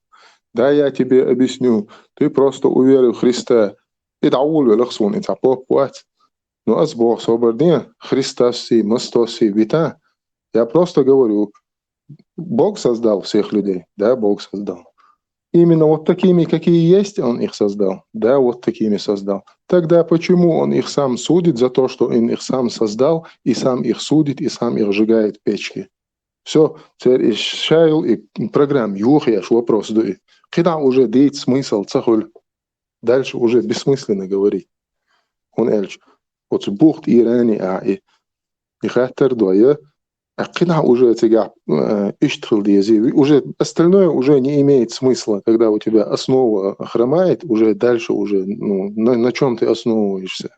Да, я тебе объясню. Ты просто уверил в Христа. И даул велахсун и тапоп вот. Но аз Бог собордин Христос и Мостос и Вита. Я просто говорю, Бог создал всех людей. Да, Бог создал. Именно вот такими, какие есть, Он их создал. Да, вот такими создал. Тогда почему Он их сам судит за то, что Он их сам создал, и сам их судит, и сам их сжигает в печке? Все, теперь шайл и программ. Юхияш вопрос дуй. Когда уже дейт смысл цахуль. Дальше уже бессмысленно говорить. Он эльч. Вот бухт Ирани и хаттер дуя. А когда уже тебя иштхил диези, уже остальное уже не имеет смысла, когда у тебя основа хромает, уже дальше уже, ну, на чем ты основываешься.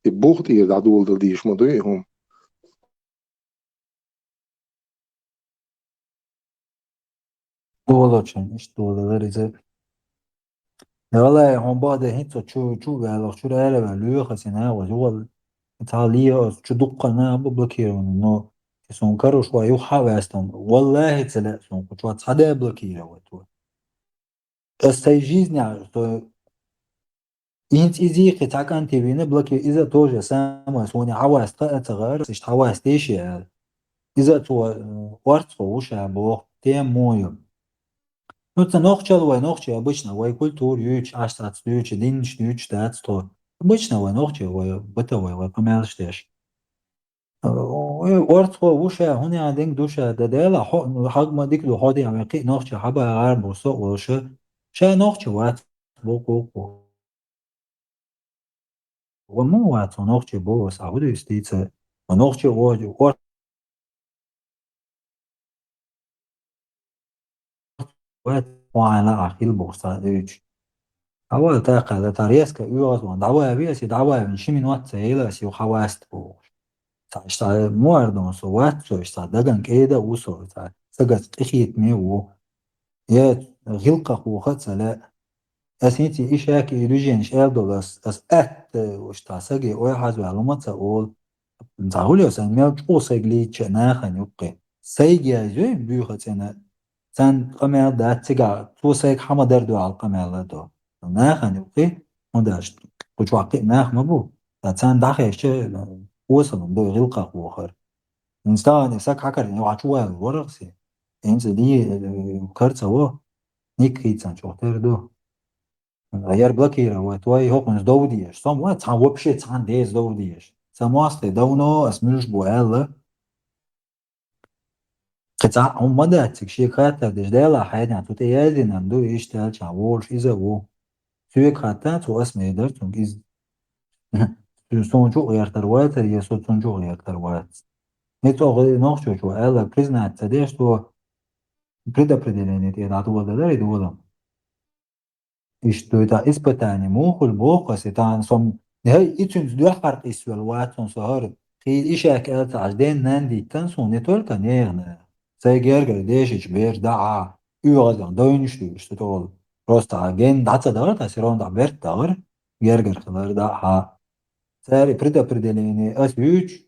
И бухт и дадул дадиш модуй им. Doğru işte doğruları ise. Ya vallahi هم بعد هيك شو قال شو رأيه بلوه خسينا وجوال إيطاليا شو دقنا ببلكيرون إنه سون كارو شوي يوحى وستون والله تلا سون شو تصدق بلكيرة وتو استيجيزني عرفت إنت إزي قطعك أنت بينا بلكي إذا توجه سامة سوني عواز تغير إيش عواز تيشي إذا تو ورطة وش عبوه تيم مويو Ну, это ногче обычно, вой культур, юч, аштац, юч, динч, юч, дац, то. Обычно вой ногче, вой бытовой, вой помялштеш. ورطة وشة هنا عندك دوشة ددالة حق ما ديك لو حادي عم يقي نقطة حبة عار بوسق وشة شة نقطة وات بوكو ومو وات نقطة بوس عودة يستيتس ونقطة وات وعلى عقيل بوسا ديش أول تاقة تاريسكا يوغز وان دعوة بيسي دعوة من شمين وات سيلا سيو خواست بوش تا موردون سو وات سو اشتا دقن كيدا وسو تا سقط تخيت ميو يا غلقة وخد سلا أسنتي إشاك إيدوجين شال دولس أس وشتا سقي ويحاز معلومات سأقول نتعولي أسان ميو جو سيقلي تشناخن يبقي سيقيا زوين بيوخد سنة سان قميل دا تسيقا تو سيق حما دردو على القميل دو ناخن يبقي مداشت قجو عقي ناخ مبو دا سان داخي اشي وصل دو غلقة وخر إنسان إساك حكر يوعشوها الورغسي إنس دي كارتسا وو نيك هيتسان شوختير دو غير بلاكيرا واتواي هوقنس دو ديش سام وات تان وبشي تان ديز دو ديش سامواستي دونو اسملوش بوالة قطع هم مداتك شي خاطر ديش ديلا حياتي عن توتي يازي نندو يشتال شعورش إذا وو سويك خاطر تو اسمي درتون إز سونجو غير تروات يا سونجو غير تروات Это ночью что Элла признается, да, что предопределение это доводило и доводом. И что это испытание мухул бокас это сом هي إتشنز دو حرق إسوال واتون سهر خيل إشاك ألت عجدين ناندي تنسون نتول كنيرنا سيجرجر ديشش بير دعا يوغزان دوينش دوش تطول روست عجين دعتا دار تسيرون دع بيرت دار جرجر خلار دعا ساري предопределение أسويش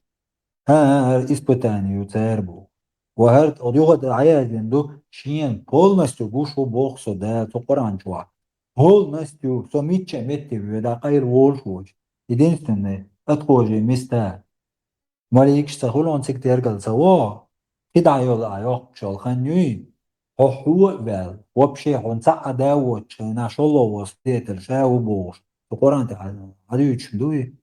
هر испытанию цербу. وهرت أضيوغة عيادين دو شين полностью بوشو بوخسو دا تقرانجوا. Полностью сомича метти веда قير وولشوج. Единственное, отхожее места. Маликш сахулон сектергал сава. كده يلا شالخان يوين. هو بال وبشي هنسا أداوة شنا شلو وستيت الشاو بوش. تقران تعالى. هذا يتشدوي.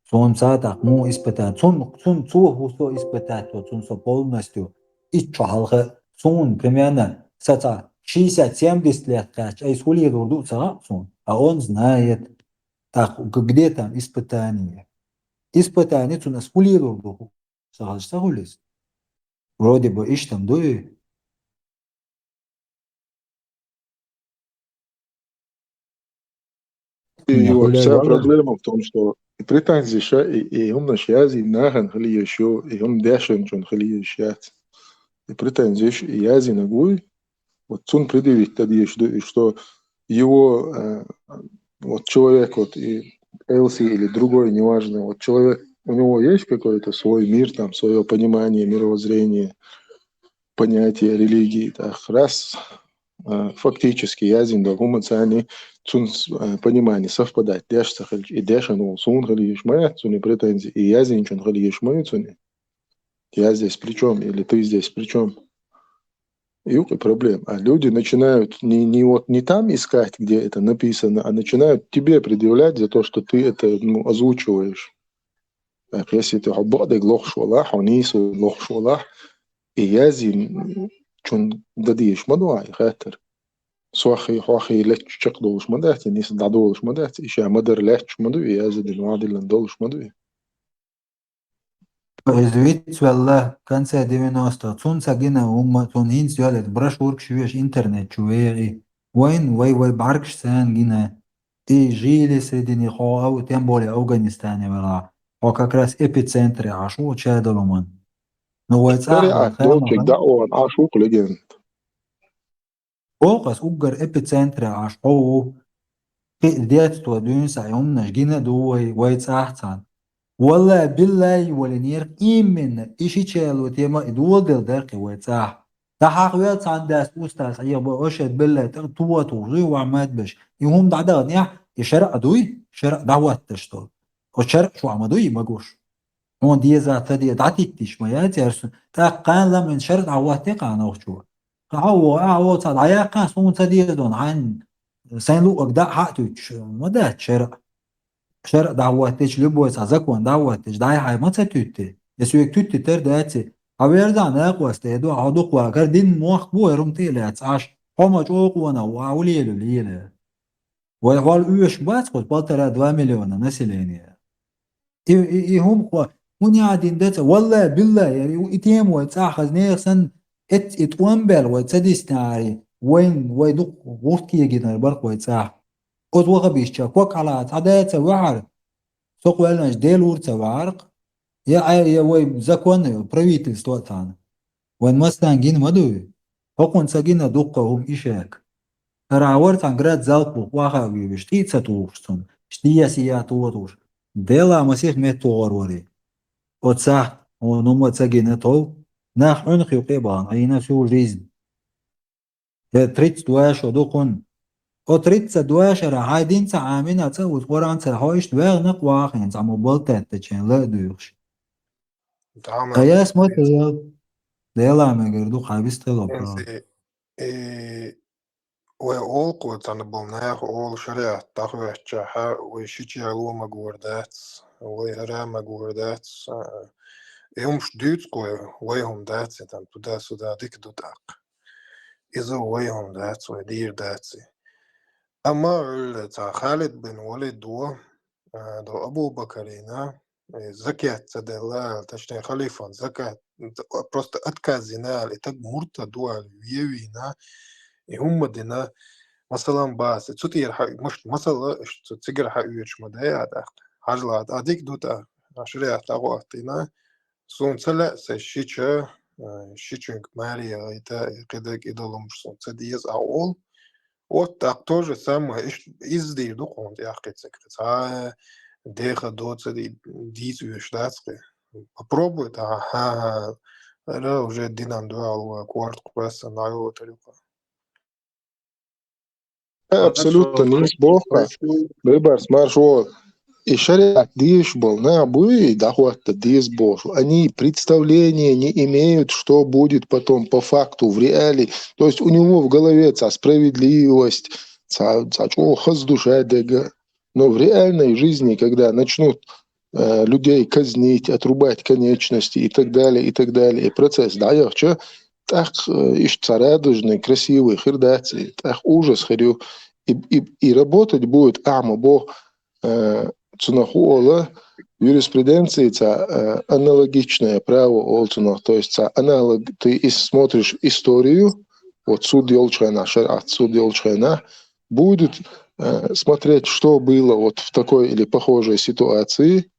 Сон сатах му испытать. Сон цуху испытать, вот сон со полностью. И чахалха сон примерно 60-70 лет, а исхулируют сон. А он знает, так, где там испытание. Испытание сон исхулируют. Сагулис. Вроде бы ищ там дуй. И вот вся проблема в том, что претензии и он наш нахан хали еще, и он дешен чон хали еще. И претензии и язи нагуй, вот он предъявить тогда, что его вот человек, вот и Элси или другой, неважно, вот человек, у него есть какой-то свой мир, там, свое понимание, мировоззрение, понятие религии, так, раз фактически язин да гумацани цун понимание совпадать, дешса и деша, ну, сун хали шмая, цуни претензии, и язин чун хали шмая, цуни, я здесь при чем, или ты здесь при чем? И это проблема. А люди начинают не там искать, где это написано, а начинают тебе предъявлять за то, что ты это озвучиваешь. Так, если ты обладаешь лохшвалах, онису лохшвалах, и язин чун дадиеш мадуай хатер. Суахи хуахи леч чак долш мадати, нис дадолш мадати, иша мадар леч маду, и язин дилвадилан долш маду. Извините, والله конце 90 цун сагина умма цун хин сюалет браш ворк швеш интернет чуэри وين وي بعركش سان جينا и жили среди них тем более Афганистане была как раз эпицентре ашу чадалуман но вот Шариат долчик да он ашук легенд. Окас угар эпицентре ашу детство дюнса يومنا جينا دوي ويت أحسن والله بالله ولنير إيمن إشي تشالو تيما دول دل دقي ويتساح تحقيقات عن داس أستاذ أيوة أشهد بالله تقوى توزي وعماد بش يوم دعدا نيح يشرق دوي شرق دعوات تشتغل وشرق شو عمدوي مجوش هون دي ذات دي دعتيك تشميات يرسون تاقان لمن شرق دعوات تقع نوخشوا قعوة صاد عياقان سون تديدون عن سين لو أقدع حقتوش مدات شرق شرق دعواتش لبوس عزكوان دعواتش داي هاي ما تتوتي يسويك توتي تر داتي عبيردا ناقواس تهدو عدوق واكر دين موخ بو يرمتي لاتس عاش هما جوق وانا وعوليلو ليلة ويقال اوش بات قد بالترا 2 مليون نسليني هم قوا من يعدين داتا والله بالله يعني اتيم ويتساخذ نيخسن اتوانبل ويتسديستاري وين ويدوق وقتي جدا البرق ويتساح قد وغبيش وك على عداتا وعر سوق لنا جديل ورتا وعرق يا وي زكوان правительство تاعنا وين مستانجين مدوي هقون ساجينا دوقهم إشاك راورت عن جراد زالبو واخا بيشتي تساتوشتون شتي سياتوتوش ديلا مسيح ميتور وري وتصح ونوم تساجينا تو ناح عنخي قيبان أينا شو ريزن تريتس دواش ودوقون O 32 عادين عامين تسوي قرآن هايش دواغ نقوى خين زعمو بلتات تشين لا دوغش قياس ما تزال ديلا ما قردو خابس تلو انسي وأول أنا بلناه أول شريعة تاخذ جاها وشيء علوه مجوردات ويهرا مجوردات يوم شديد قوي ويهم دات تام تدا سودا ديك دوداق إذا ويهم دات ودير داتي أما تا خالد بن وليد دو أبو بكرينا زكاة تدلا تشتين خليفة زكاة просто отказина это мурта дуа виевина и هم دنا مثلا باس تطير مش مثلا تجر حقيقش مدايا ده حاجلات أديك دوتا عشرة تاغواتنا سون سلا سشيتشا شيتشنك ماريا это كده идолом что цедиез аол вот так то же самое издир духовный яхтецек деха доца дизу штатская попробуй ага это уже динам дуал кварт квеста на его тарелка Абсолютно не сбока. Выбор смаршо. И шариат диш был на буи дахуатта дис бошу. Они представления не имеют, что будет потом по факту в реалии. То есть у него в голове справедливость, душа дега. Но в реальной жизни, когда начнут людей казнить, отрубать конечности и так далее, и так далее. И процесс, да, я хочу, так, ищ царадужный, красивый, хирдаций, так, ужас, харю. И работать будет, бог, цунахуола, юриспруденции, аналогичное право олцунах, то есть аналог, ты смотришь историю, вот суд Елчхайна, шариат суд Елчхайна, будет смотреть, что было вот в такой или похожей ситуации,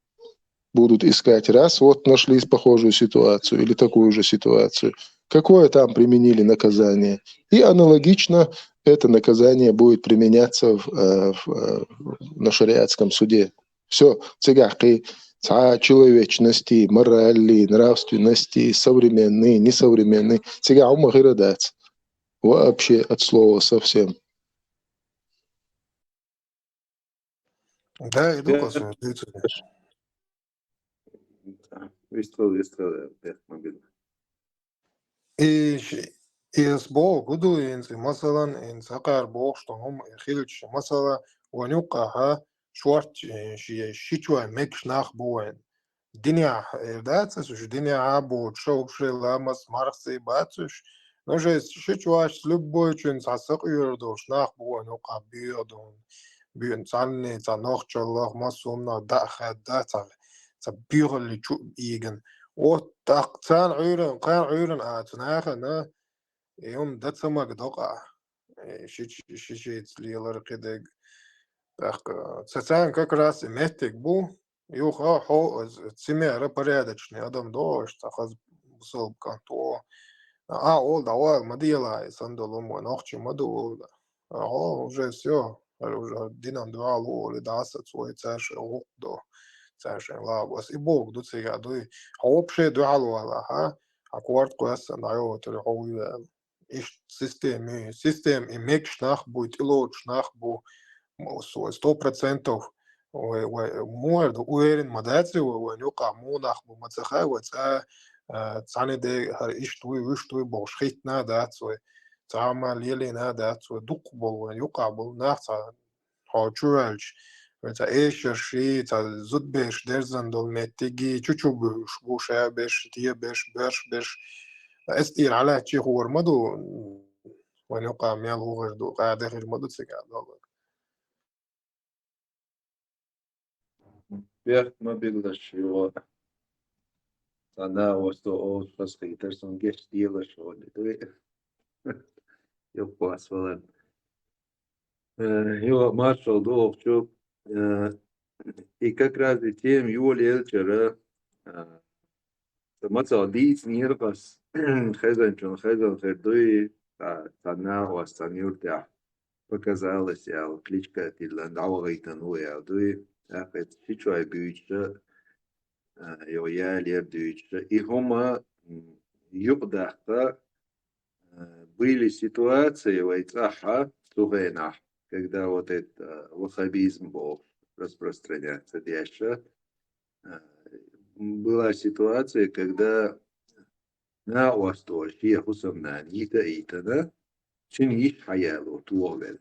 будут искать, раз вот нашли похожую ситуацию или такую же ситуацию, какое там применили наказание. И аналогично это наказание будет применяться на шариатском суде. Все, цыгахи, человечности, морали, нравственности, современные, несовременные, цыга умахирадец. Вообще от слова совсем. Да, иду Я косу, выстрел, мобильный. И с бог гуду инс مثلا إن سقر بوشتهم خيلش مثلا ونقها شورت شيتوا مكش ناخ بوين دنيا داتس وش دنيا عبو تشوف شي لامس مارسي باتش نوجه شيتوا سلوبوي تشين ساسق يردوش ناخ بوين وقع بيردون بيون تاني تانوخ تشلوخ مسومنا داخل داتل تبيغ اللي تشوف إيجن وتقتان عيرن قان عيرن آتناخنا يوم دات سماك دوقع شي تليلر قدق تسان كاكراس مهتك بو يوخا حو تسمع порядочный адам дош тахаз бусол канто ол давай мадила сандолом нохчи маду уже все уже динам дуалу или даса свой цаш до цаш лабас и бог до сега до вообще дуалу ха аквард класс наё то хой ich System im Mekschnach будет илочнах бу 100% муэр уэрин мадаци ونقع мунах бу мацахай وца цаны де иштуй иштуй бошхитна дацой цама лелина дацой дук бол ونقع бол нахца хачуэлч وца эшерши ца зудбеш дерзан дол метиги чучубуш буша беш тие беш беш استير على شي هو مدو ونقع ميال هو غير دو قاعد غير مدو تسقع والله Я мобильный его. Она вот то фаскейтер сон геш дела что ли. Я посвален. Его маршал довчу. И как раз и тем Юли Элчера مثلا ديت نيرقص خزن خردوي تنا واستنيرتع показалось я кличка тилан давагайтан уя дуй ахет чичуай бюча его я лердюча и хома юбдахта были ситуации вайцаха сугена когда вот это ваххабизм был распространяться дальше была ситуация, когда на востоке хусамна нита итана чиниш хаялу туовел.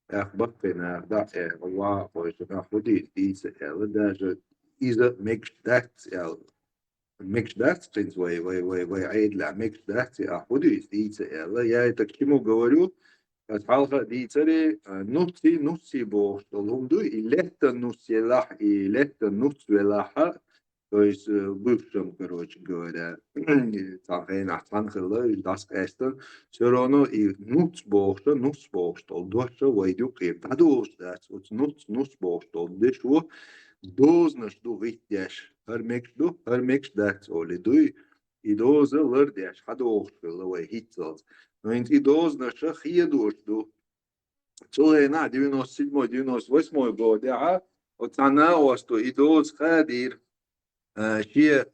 Ахбакена да ва поисна худи дице эл даже из-за мекдакс эл мекдакс принц вай айдла мекдакс ахуди дице эл я это к чему говорю? От халха дицери нутси бо что лунду и летта нусилах и летта нусвелаха. То есть в бывшем, короче говоря, все равно и нуцбошта, доша войдет и подождать, вот нуцбошта, дешло, дозна что выйдешь, хармекш дать, оли дуй, и доза лърдеш, хадошка, лавай хитцалс, но и дозна шах едуш, ду, целая на 97-98 год, вот она у вас то и доз хадир, شيء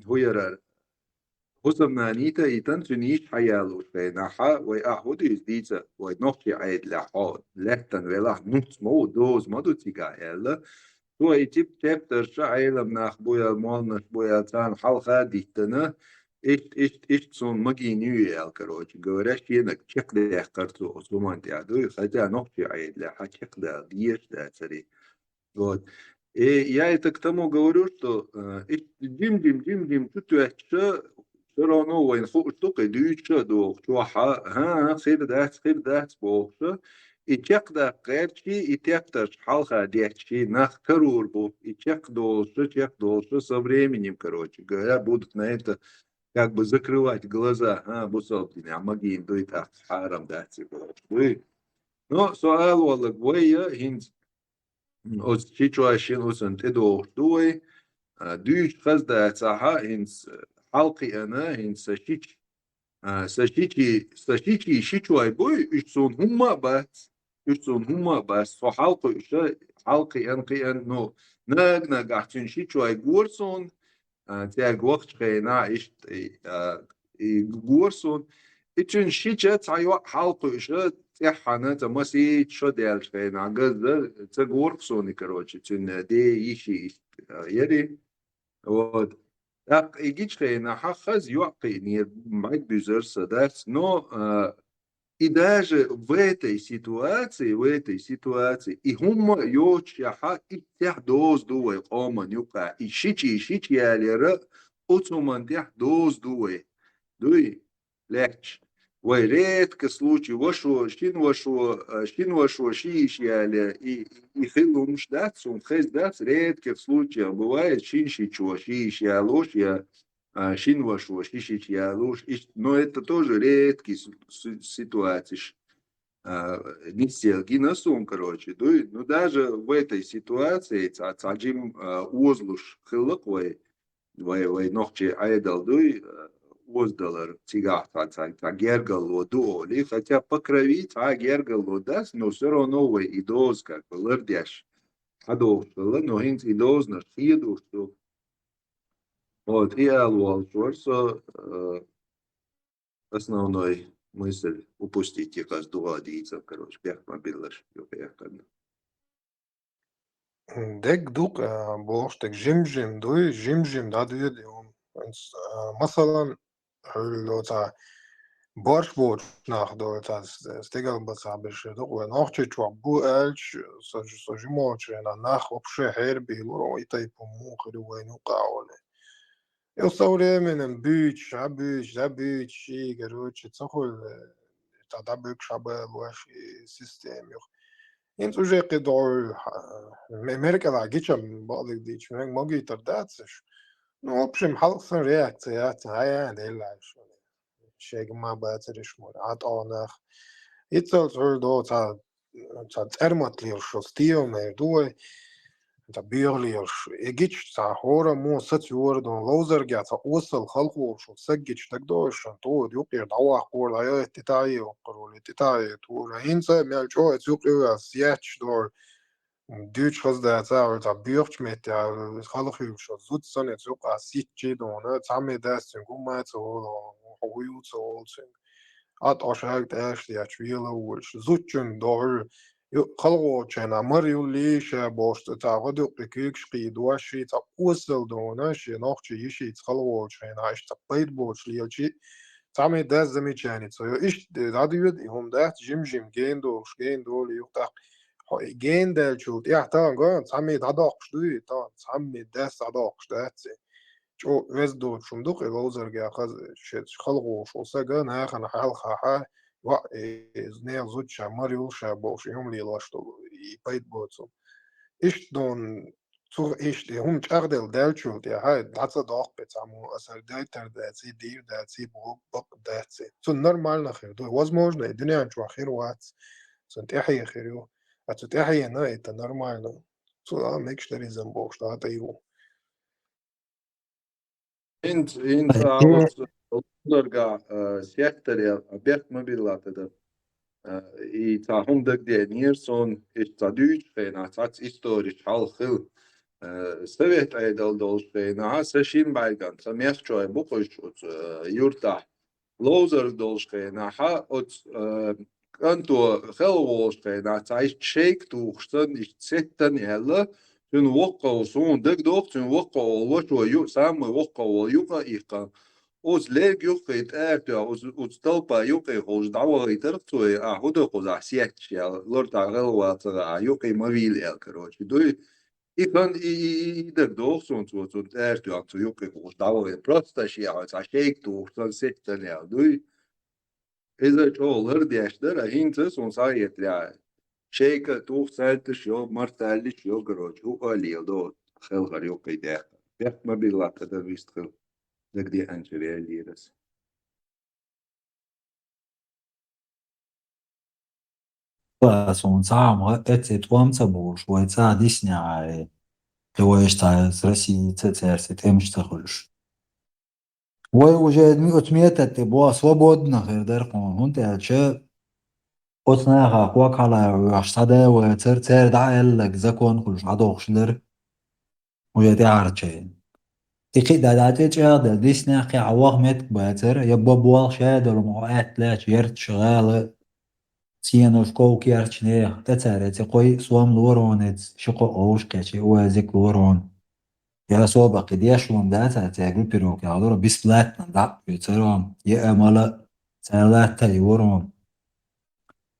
هو حسب نيتا يتن تنيش حيالو نحا ويأخذ يزديتا ونحكي عيد لحاد لحتن ولا نوت مو دوز ما دو تيجا يلا هو يجيب تبتر شعيل مناخ بويا المالنش بويا تان حلقة ديتنا إيش تصون مجي نيو كروش جورش ينك شق ده قرطو أسلومان تعدو خجا نحكي عيد لحا شق ده ديش ده سري И я это к тому говорю, что Дим, тут все равно войн штука, дюча до чуаха, خير دات بوخشة إتيقدا قيرشي إتيقدا حالها дячи нах карурбу إتيق дольше со временем, короче говоря, будут на это как бы закрывать глаза, бусалкины, а магин дует харам дати вы. Но суал والله قوية هند os situatie os een edo doe duurt خزدا تاعها هنس حلقي أنا هنس ساشيتي شيتواي بوي يشون هما بس فحلقي حلقي أنقي أنو ناق عتون شيتواي جورسون تاع وقت خينا إيش جورسون إتشن شيتشا تايوا حلقي إيش تحنا تمسي شدال خينا عجز تجورسوني كروتش تن دي إيشي يدي вот. Так, и гичхейна хахаз юакы не мать бюзерса, да, но и даже в этой ситуации, и хумма йочаха и тех доз дуэ ома нюка, и шичи ялера, уцуман тех доз дуэ, дуй, легч. Вай редко случай, шин вашо, шиш яля, и хилум ждать, он хездать, редких случаев бывает, шин шичо, шиш ялош, я шин вашо, шиш ялош, но это тоже редкие ситуации. Не селги на сон, короче, ну даже в этой ситуации, цаджим узлуш хилок, вай нохче айдал, воздалар тигах та гергало дуоли, хотя по крови та гергало даст, но все равно вы и доз как бы лырдяш. Адовшила, но хинт и доз наш хиду, что вот и алвал чорсо основной мысль упустить их as дуа дийца, короче, пях мобилаш, ёпяхкан. ديك دوق بوشتك جيم دوي جيم دا دوي ديهم مثلا لو تا борщ بود nach dort als Stegel bezabisch doch wenn auch чуть бу элч сожимо на нах вообще херби лоро и тай по му хрювайну каоле eu со временем бич забич и короче цохол тогда бик шабе ваш систем انت уже قدر امریکا لاگیچم باقی دیچ من ماگی ترداتش ну в общем халксан реакция хаян делаш شيء ما باترش مور عطانخ يتصل صردو تا ترمتلير شو ستيو مردوه تا بيغلير يجيش تا هورا مو ست يوردون لوزرجع تا وصل خلقو شو سجيش تقدوش تو يوقير دواح قول هيا تتاعي وقرول تتاعي تو هينسا مالجو يوقير سياتش دور دوش خزدا تا بيغش متى خلقو شو زود سنة يوقع سيتشي دونه تعمي داستن قوما تو حويو تولسن at ashag dash ya chwila wulsh zuchun dor خلقو چنا مريولي شا بوشت تعقد قيك شقي دواشي تا وصل دونا شي نوخش يشي خلقو چنا اش تقيد بوش ليلشي تعمي داز زمي چاني تو ايش داديود هم دات جيم جين دول يقطع جين دال شوت يا تا غان تعمي دادقش دوي تا تعمي داس دادقش داتسي جو وزدو شندوق لوزر جا خز خلقو شو سجا ناخن حلقها و نيل زوج ماريو شابوش يوم لي لاشتو يبيت بوتسو إيش دون تو إيش دي هم تأخذ دالشو دي هاي داتsa داق بتعمو أصل دايتر داتسي دير داتسي بق داتسي تو نورمال نخير دو возможно الدنيا نشوا خير وات سنتحي خيرو أتتحي أنا إنت نورمال تو ميكش دري زنبوش تاتيو انت طيب عاوز نرجع سيكتر بيت مبيلات ده и та хундаг де нирсон иш та дүйч фена тац историч халхил совет айдал должена сашин байган самехчой букош юрта лозер должена ха от канто хелволштена цайш чек тухстен иш цеттен ella тун вокко сон дэг дох тун вокко лошо ю сам вокко юка иха اوز ليك يقيت آتا اوز طلبا يقي خوش دعوة يترقصوي هدو خوز عسياتش يا لورد غلوة يقي مويل الكروش دوي Ikan idek doorson zo ertu aan zo jokke koos dawe prostashi als a shake to son sitten ja du is het all her diester a hintes on sayet ja shake to salte sho martali sho groj hu ali do khel gar jokke de bek ma bila kada vist khel dek die anjeli aliras son сам эти твамца буш вайца дисня левоешта с России церси темшта хулш Ой уже отмета ты была свободна хердеркон хунте че отнаха квакала штаде و цер دعل زكون خلش عدوخشلر وجدي عارچه تقي داداتي چه ديسنا قي عواق مت باتر يبا بوال شاد المعات لا يرت شغال سيانو شكو كيارچنه تتارت قوي سوام لورونت شقو اوش كاشي وازك لورون يا صوبة قديش ومداتا تاجل بيروك يا عذرا بسبلاتنا دع يتسرهم يا أمالا سالات تايورهم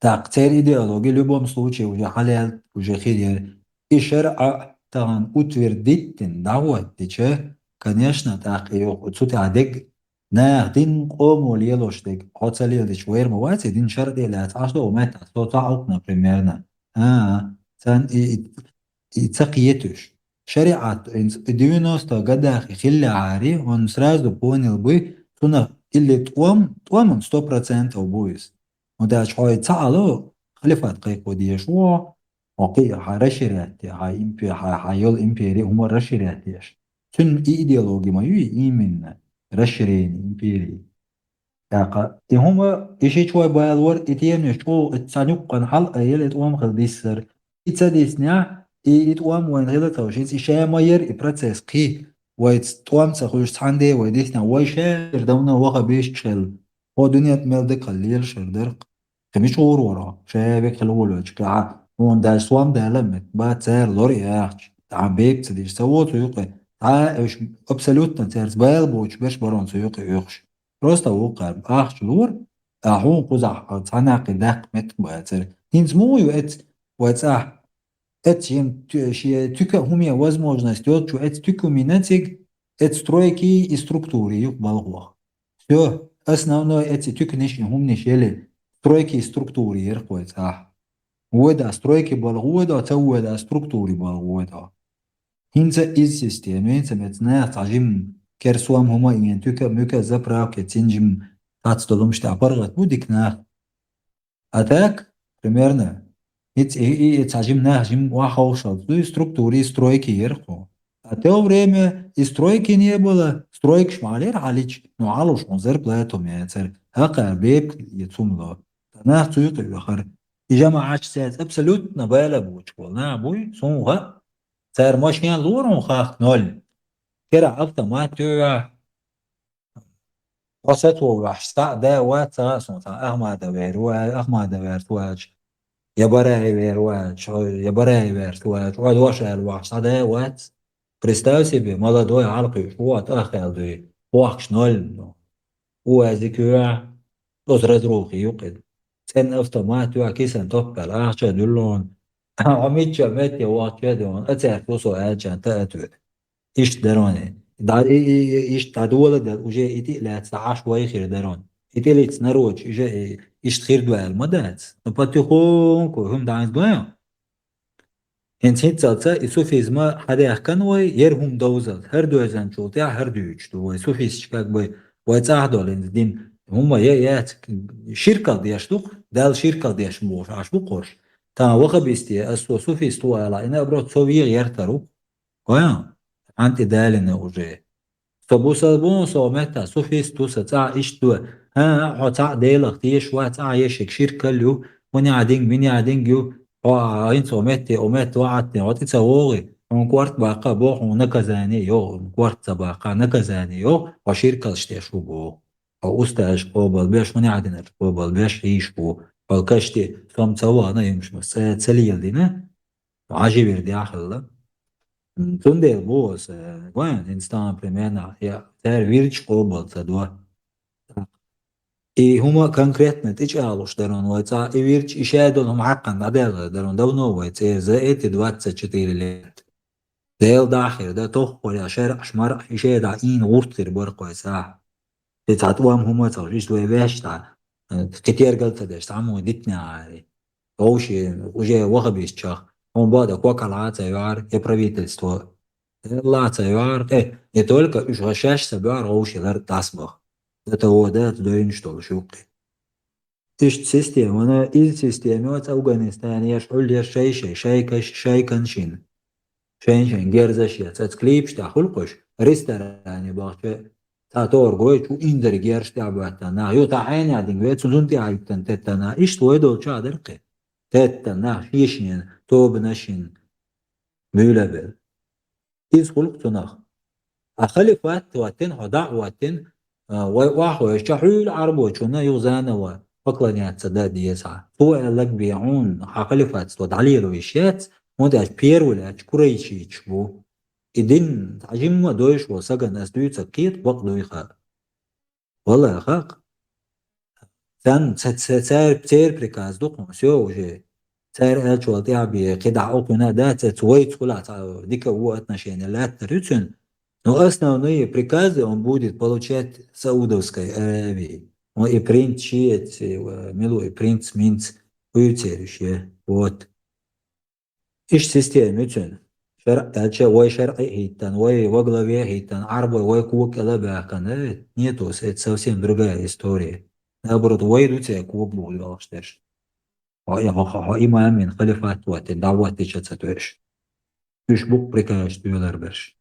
تقتير إيديولوجي لبوم случае уже حاليا уже خير إشارة تان утвердитен دعوة تيجي конечно так и отсюда عدق ناخدين قوم وليلوش دق قاتلي اللي شوير موات دين شرط إلى تعشر ومات صوت عقنا بريميرنا تان يتقيتوش شريعة ديونوس تقدر خلي عاري ونسراز بون البي تونا اللي توام 100% أو بويس وده شوي تعالو خلفت قيقو دي شو وقي رشريات هاي إمبي هايول إمبيري هم رشرياتيش تن إيديولوجي ما يوي إيمن رشرين إمبيري يعني هما إشي شوي بالور إتيم شو التسانيق قن حلقة يلي توام خلديسر إتساديسنيا إتوام وين غير توجيز إشياء ما ير إبرتس قي ويتوام سخوش تاندي ويديسنا ويشير دونا وغا بيش تشل هو دنيا تملدك قليل شردرق خميش غور ورا شابك خلول وجكا هون دا سوام دا لمت بات سير لوري احش تعم بيك تديش سووت ويقي ايش ابسلوتنا تيرز بايل بوش بيش برون سيقي يخش روستا وقع احش لور احون قزح تعناقي داق مت باتر هينز مو يوئت واتساح этим тюка хумия возможность что это тюкуминатик это стройки и структуры юг балгох все основной эти тюкниш хумниш еле стройки и структуры يرقوت ودا стройки балгода تودا структуры балгода هنزا из системы سمتنا تعجم كرسوام هما ين تюка مюка заправки тинжим тацдолумш табаргат будикна атак примерно تعجبنا жим вахаушал структуры стройки يرقو А то время и стройки не было, стройки шмалер алич, но алуш он зарплату мяцер, хака беб يتسملو. تناه تيقي بخر. إجماع عشتات абсолютно بالا بوشكول. بوي سونها صار ماشيان لورون خاخ نول. كرا автомату وسط وحشتا دا واتا سونتا أحمد ويرواج يبرأي ويرواج وادواش الوحشتا دا وات Представь себе, молодой арпиш, вот, ахелды, вахшнольно, уазикуа, разрухи юкид. Сен автомат кисан топкал, ахча дулон, عميتشا مات يواجه دون أتعرف سؤال جان تأتود إيش دروني دا إيش تعدول ده وجاء إتي لا تسعاش ويخير درون إتي لا تنروج إيش تخير دوال مدات نبتيخون كوهم دعين دوال Ensin çalsa sufizma hadi ahkan ve yerhum dawzat her dözen çolta her düçtü ve sufiz çıkak bu ve çahdolin din huma ya şirka diyashtuk dal şirka diyashmuş aş bu qoş ta vaqa bisti asu sufiz tu ala ina brot soviye yertaru qoya anti dalina uje Stobusa bon someta sufiz tu sa iştu ha hota deylaq diye şwa ta yeşik şirka lu وني عادين جو إن سومتي أومت وعدتني وتي سووري كوارت باقا بوح ونكزاني يو كوارت باقا نكزاني يو وشركة اشتيشو بو أو أستاج قوبل بيش مني عدنا قوبل بيش يشبو بالكشتي سوم تسوانا يمش مسات سليل دينا عجيب يردي أحلا تندي بوس وين إنستان بريمينا يا تار ويرج قوبل تدوا И هما конкретно тычалуш дарон вайца и вирч ишайдон хум хаккан адел дарон давно вайца за эти 24 лет. ديل داخل ده توخ يا شارع شمر شيء دا إين غورتر برقوا ساعة تتعطوهم هم توجيش دوي باش تاع كتير قلت ده استعمو ديتنا عاري أوشي وجه وغبيش شخ هم بعد كوكل عات يعار يبربيت الستوا لا يعار يتولك إيش غشاش سبعار أوشي لر تاسبخ ده هو ده تدوين شتول شوقي إيش سيستم أنا إيش سيستم يوت أفغانستان يشعل يش شيء كش شيء كنشين شين جيرزاشيا تسكليبش تاخلقش ريستوراني باخش تاتور جوي شو إندر جيرش تابعتنا يو تعين عدين بيت سنتي عيبتن تتنا إيش تويدو شادرقي تتنا شيشين توبناشين مولابل إيش خلقتناخ أخلف واتن هدع واتن واحو يشحول عربو شنا يغزانا وفقلنيات سداد يسعى هو لك بيعون حقلفات ودعلي رويشات موداش بير ولا كوريشي تشبو إدين تعجم دويش وسجن أسدوي تسكيت وقدو يخاق والله يخاق ثان سار بتير بريكاز دوقهم سيو جي سار ألش والتيع بقدع أوقنا دات تويت كلها ديك وقتنا شين لا تريتون но основные приказы он будет получать в Саудовской Аравии. Он и принц Шиец, Милу, и принц Минц уйтерющие. Вот. إيش سيستم يتون شرع تالشة وي شرعي هيتان وي وغلبية هيتان عربي وي كوك ألابا كان نيتوس это совсем другая история. Наоборот, وي دوتي كوك بقول غاشترش. إما من خلفات وات دعوات تيشت ستوش. إيش بوك بريكاش تيولر برش.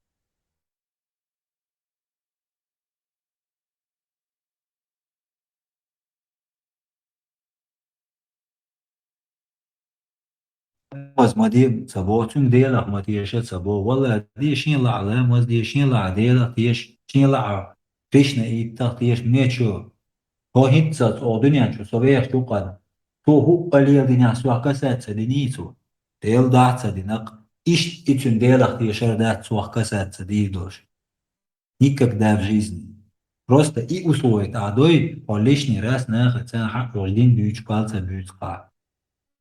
ماز مدي سبو تون ديلا ما تيش سبو والله دي شين لا علامة دي شين لا ديلا تيش شين لا فيشنا إيتا تيش نيتشو هو هيتزات أو دنيا شو سويش شو قال هو قليل دنيا سوا كسات سدينيتو ديل دات سدينق إيش تيشن ديلا تيش دات سوا كسات سديدوش никогда в жизни просто и условия адой он лишний раз нахать حق рожден бюч пальца бючка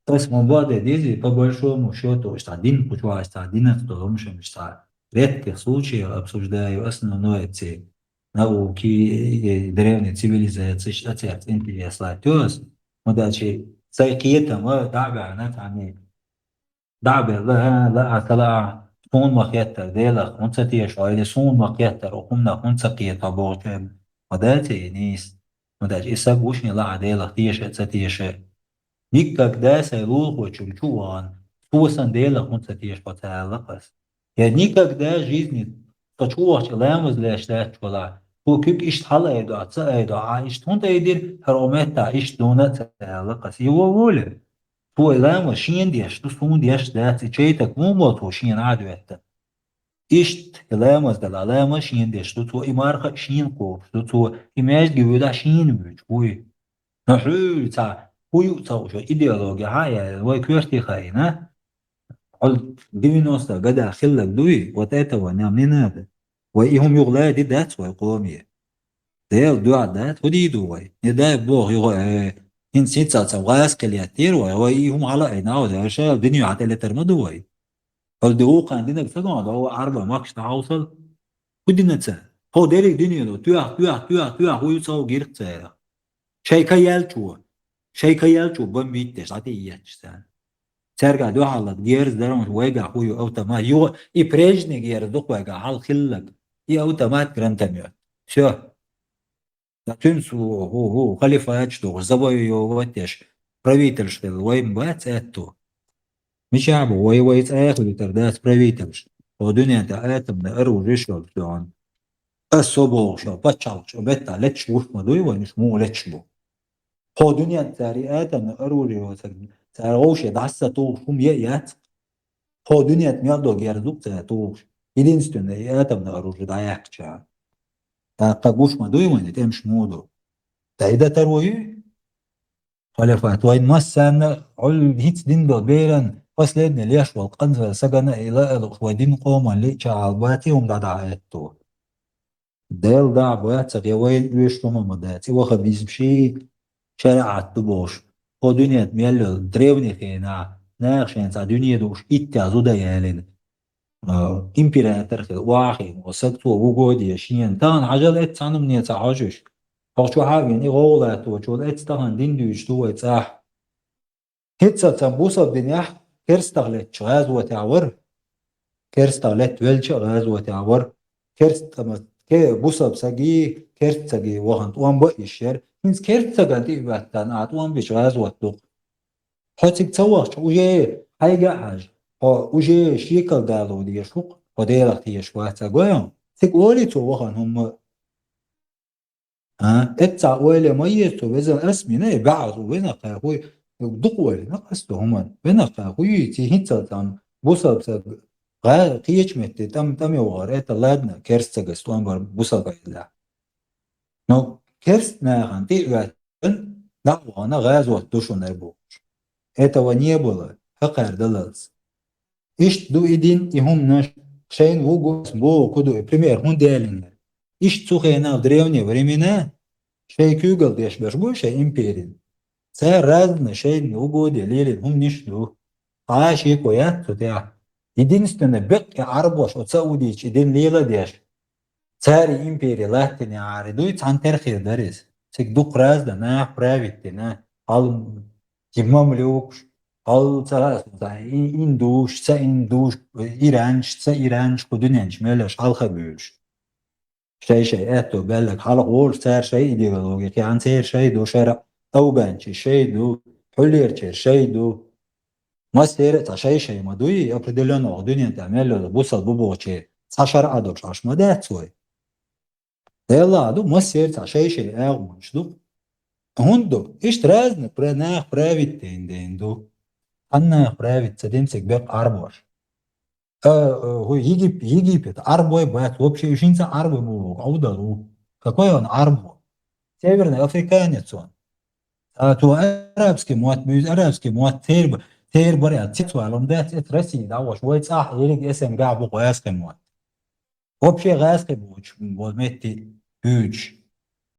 то есть молодые дети по большому счету что один путевой что 11 что редких случаев обсуждаю основное цель науки древней цивилизации что это интересно то есть мы дальше سيقيتها ما دعبة ناس عني دعبة لا أصلا سون مقيتر ديلا خمسة تيش عائلة سون مقيتر وقمنا خمسة قيتر بوجب مداتي نيس مداتي إساق وشني لا عديلا تيش تيش никогда сайлуху чумчуан тусан дела хунца тиеш поталакас я никогда в жизни почуаш лямус лештат чула то кик иш хала эда атса эда иш тунта эдир харомета иш дона талакас его воля то лямус шин диеш то сун диеш дат чейта кумо то шин адвета иш лямус дала лямус шин диеш то имарха шин ко то имяж гивда шин бүч ой нахул та هو صوشو إيديولوجيا هاي ويكوشتي خاينة قل 90 قدا خلك دوي وتاتا ونعملين هذا وإيهم يغلادي دات ويقومي ديال دو عدات ودي دوي نداي بوغ يغوي إنسيت ساتسا وغاس كلياتير وإيهم على عينا وده شا الدنيا عتالي ترمى دوي قل دوق عندنا بسقون هو عربة ماكش تعوصل ودينا تسا هو ديري دنيا دو تويح هو يتصاو جيرك تسا شاي كيال شو شيء كيال شو بميتش عادي يجتان ترجع دو على جيرز درون ويجع هو أوتومات يو إبريجني جيرز دوك ويجع حال خلك أوتومات كرنتميو شو تنسو هو خليفة يجتو زبايو واتش правительство وين بات أتو مش عبو وي تأخذ ترداس правительство ودنيا تأتم نأرو ريشل شون الصبو شو بتشال شو بتا لتش وش مدوي ونش مو لتش بو هو دنيا تاريخات أن أروري وسجن تاريخوش يدعسة توش هم يأيات هو دنيا تميادو جيرزوك تاتوش يدينستون يأيات من أروري دايك شعر تاقبوش مدوي وين تمش مودو تايدا تروي خلفات وين مسان عل هيت دين بيران فصلين ليش والقنزة سجن إلى الخوادين قوما اللي شعباتي هم دعايتو ديل دعبات سغيوين ويشتم مداتي وخبيز بشي شرعت دبوش هو دنيا ميلو دريوني خينا ناخشين سا دنيا دوش إتا زودا يالين إمبراطور واحد وسكتوا وجودي شين تان عجل إتسانم نيت عجوش فشو حاجين إغولات وجود إتستهن دين دوش تو إتساح هتسا تنبوسا بنيح كرستغلت شغاز وتعور كرستغلت ولش غاز وتعور كرست كي بوسا بسجي كرستجي وهن وان بقيشير هنس كرستجا دي باتان وان بشغاز وتدق حتى تسوق وجه حاجة حاجة وجه شيكل دالو دي شوق وديرة هي شواتة قويم تقولي تو وهن هم اتسع ويلي ميتو وزن اسمي نه بعض وين قاوي دقوي نقصتو هم وين قاوي تي هيتا تام بوسا بسا غا قيش مت تم يوغريت لادنا كيرست جستوان بر بوسا قايلا نو كيرست ناغان تي واتن لا وانا غاز وتوشو نربو этого не было حقر دلالس إيش دو إدين يهم نش شين وجوس بو كدو пример هون دالين إيش تسوخينا в древние времена شيء كюгл ديش بشبو شيء إمبيرين سا разные شيء وجود ليلين هم نشدو عاشي كويات تتاع единственное بق عربوش وتسوديش إدين ليلة ديش цари империи латини аридуй цантерхир дарис сик дук разда на правитина ал тимамлюк ал царас индуш ца индуш иранш ца иранш кудуненш мелеш алхабюш شيء اتو بالك حلق وول صار شيء ايديولوجي كان صار شيء دو شرع او بانشي شيء دو حلير شيء دو ما صار شيء ما دوي определенного دنيا تعمل له بوصل بوبوچه صشر ادوش اش ما داتسوي Деладу мы сердце шейшей эгмунчду. Хунду ишт разных пранах править тенденду. Анна править цадимсик бек арбош. Египет арбой бэк вообще ишинца арбой был аудалу. Какой он арбо? Северный африканец он. То арабский муат тербаря титвалом дать это Россия да ваш вот сах или эсэм габу гаскен муат. Вообще гаскен буч вот метти huge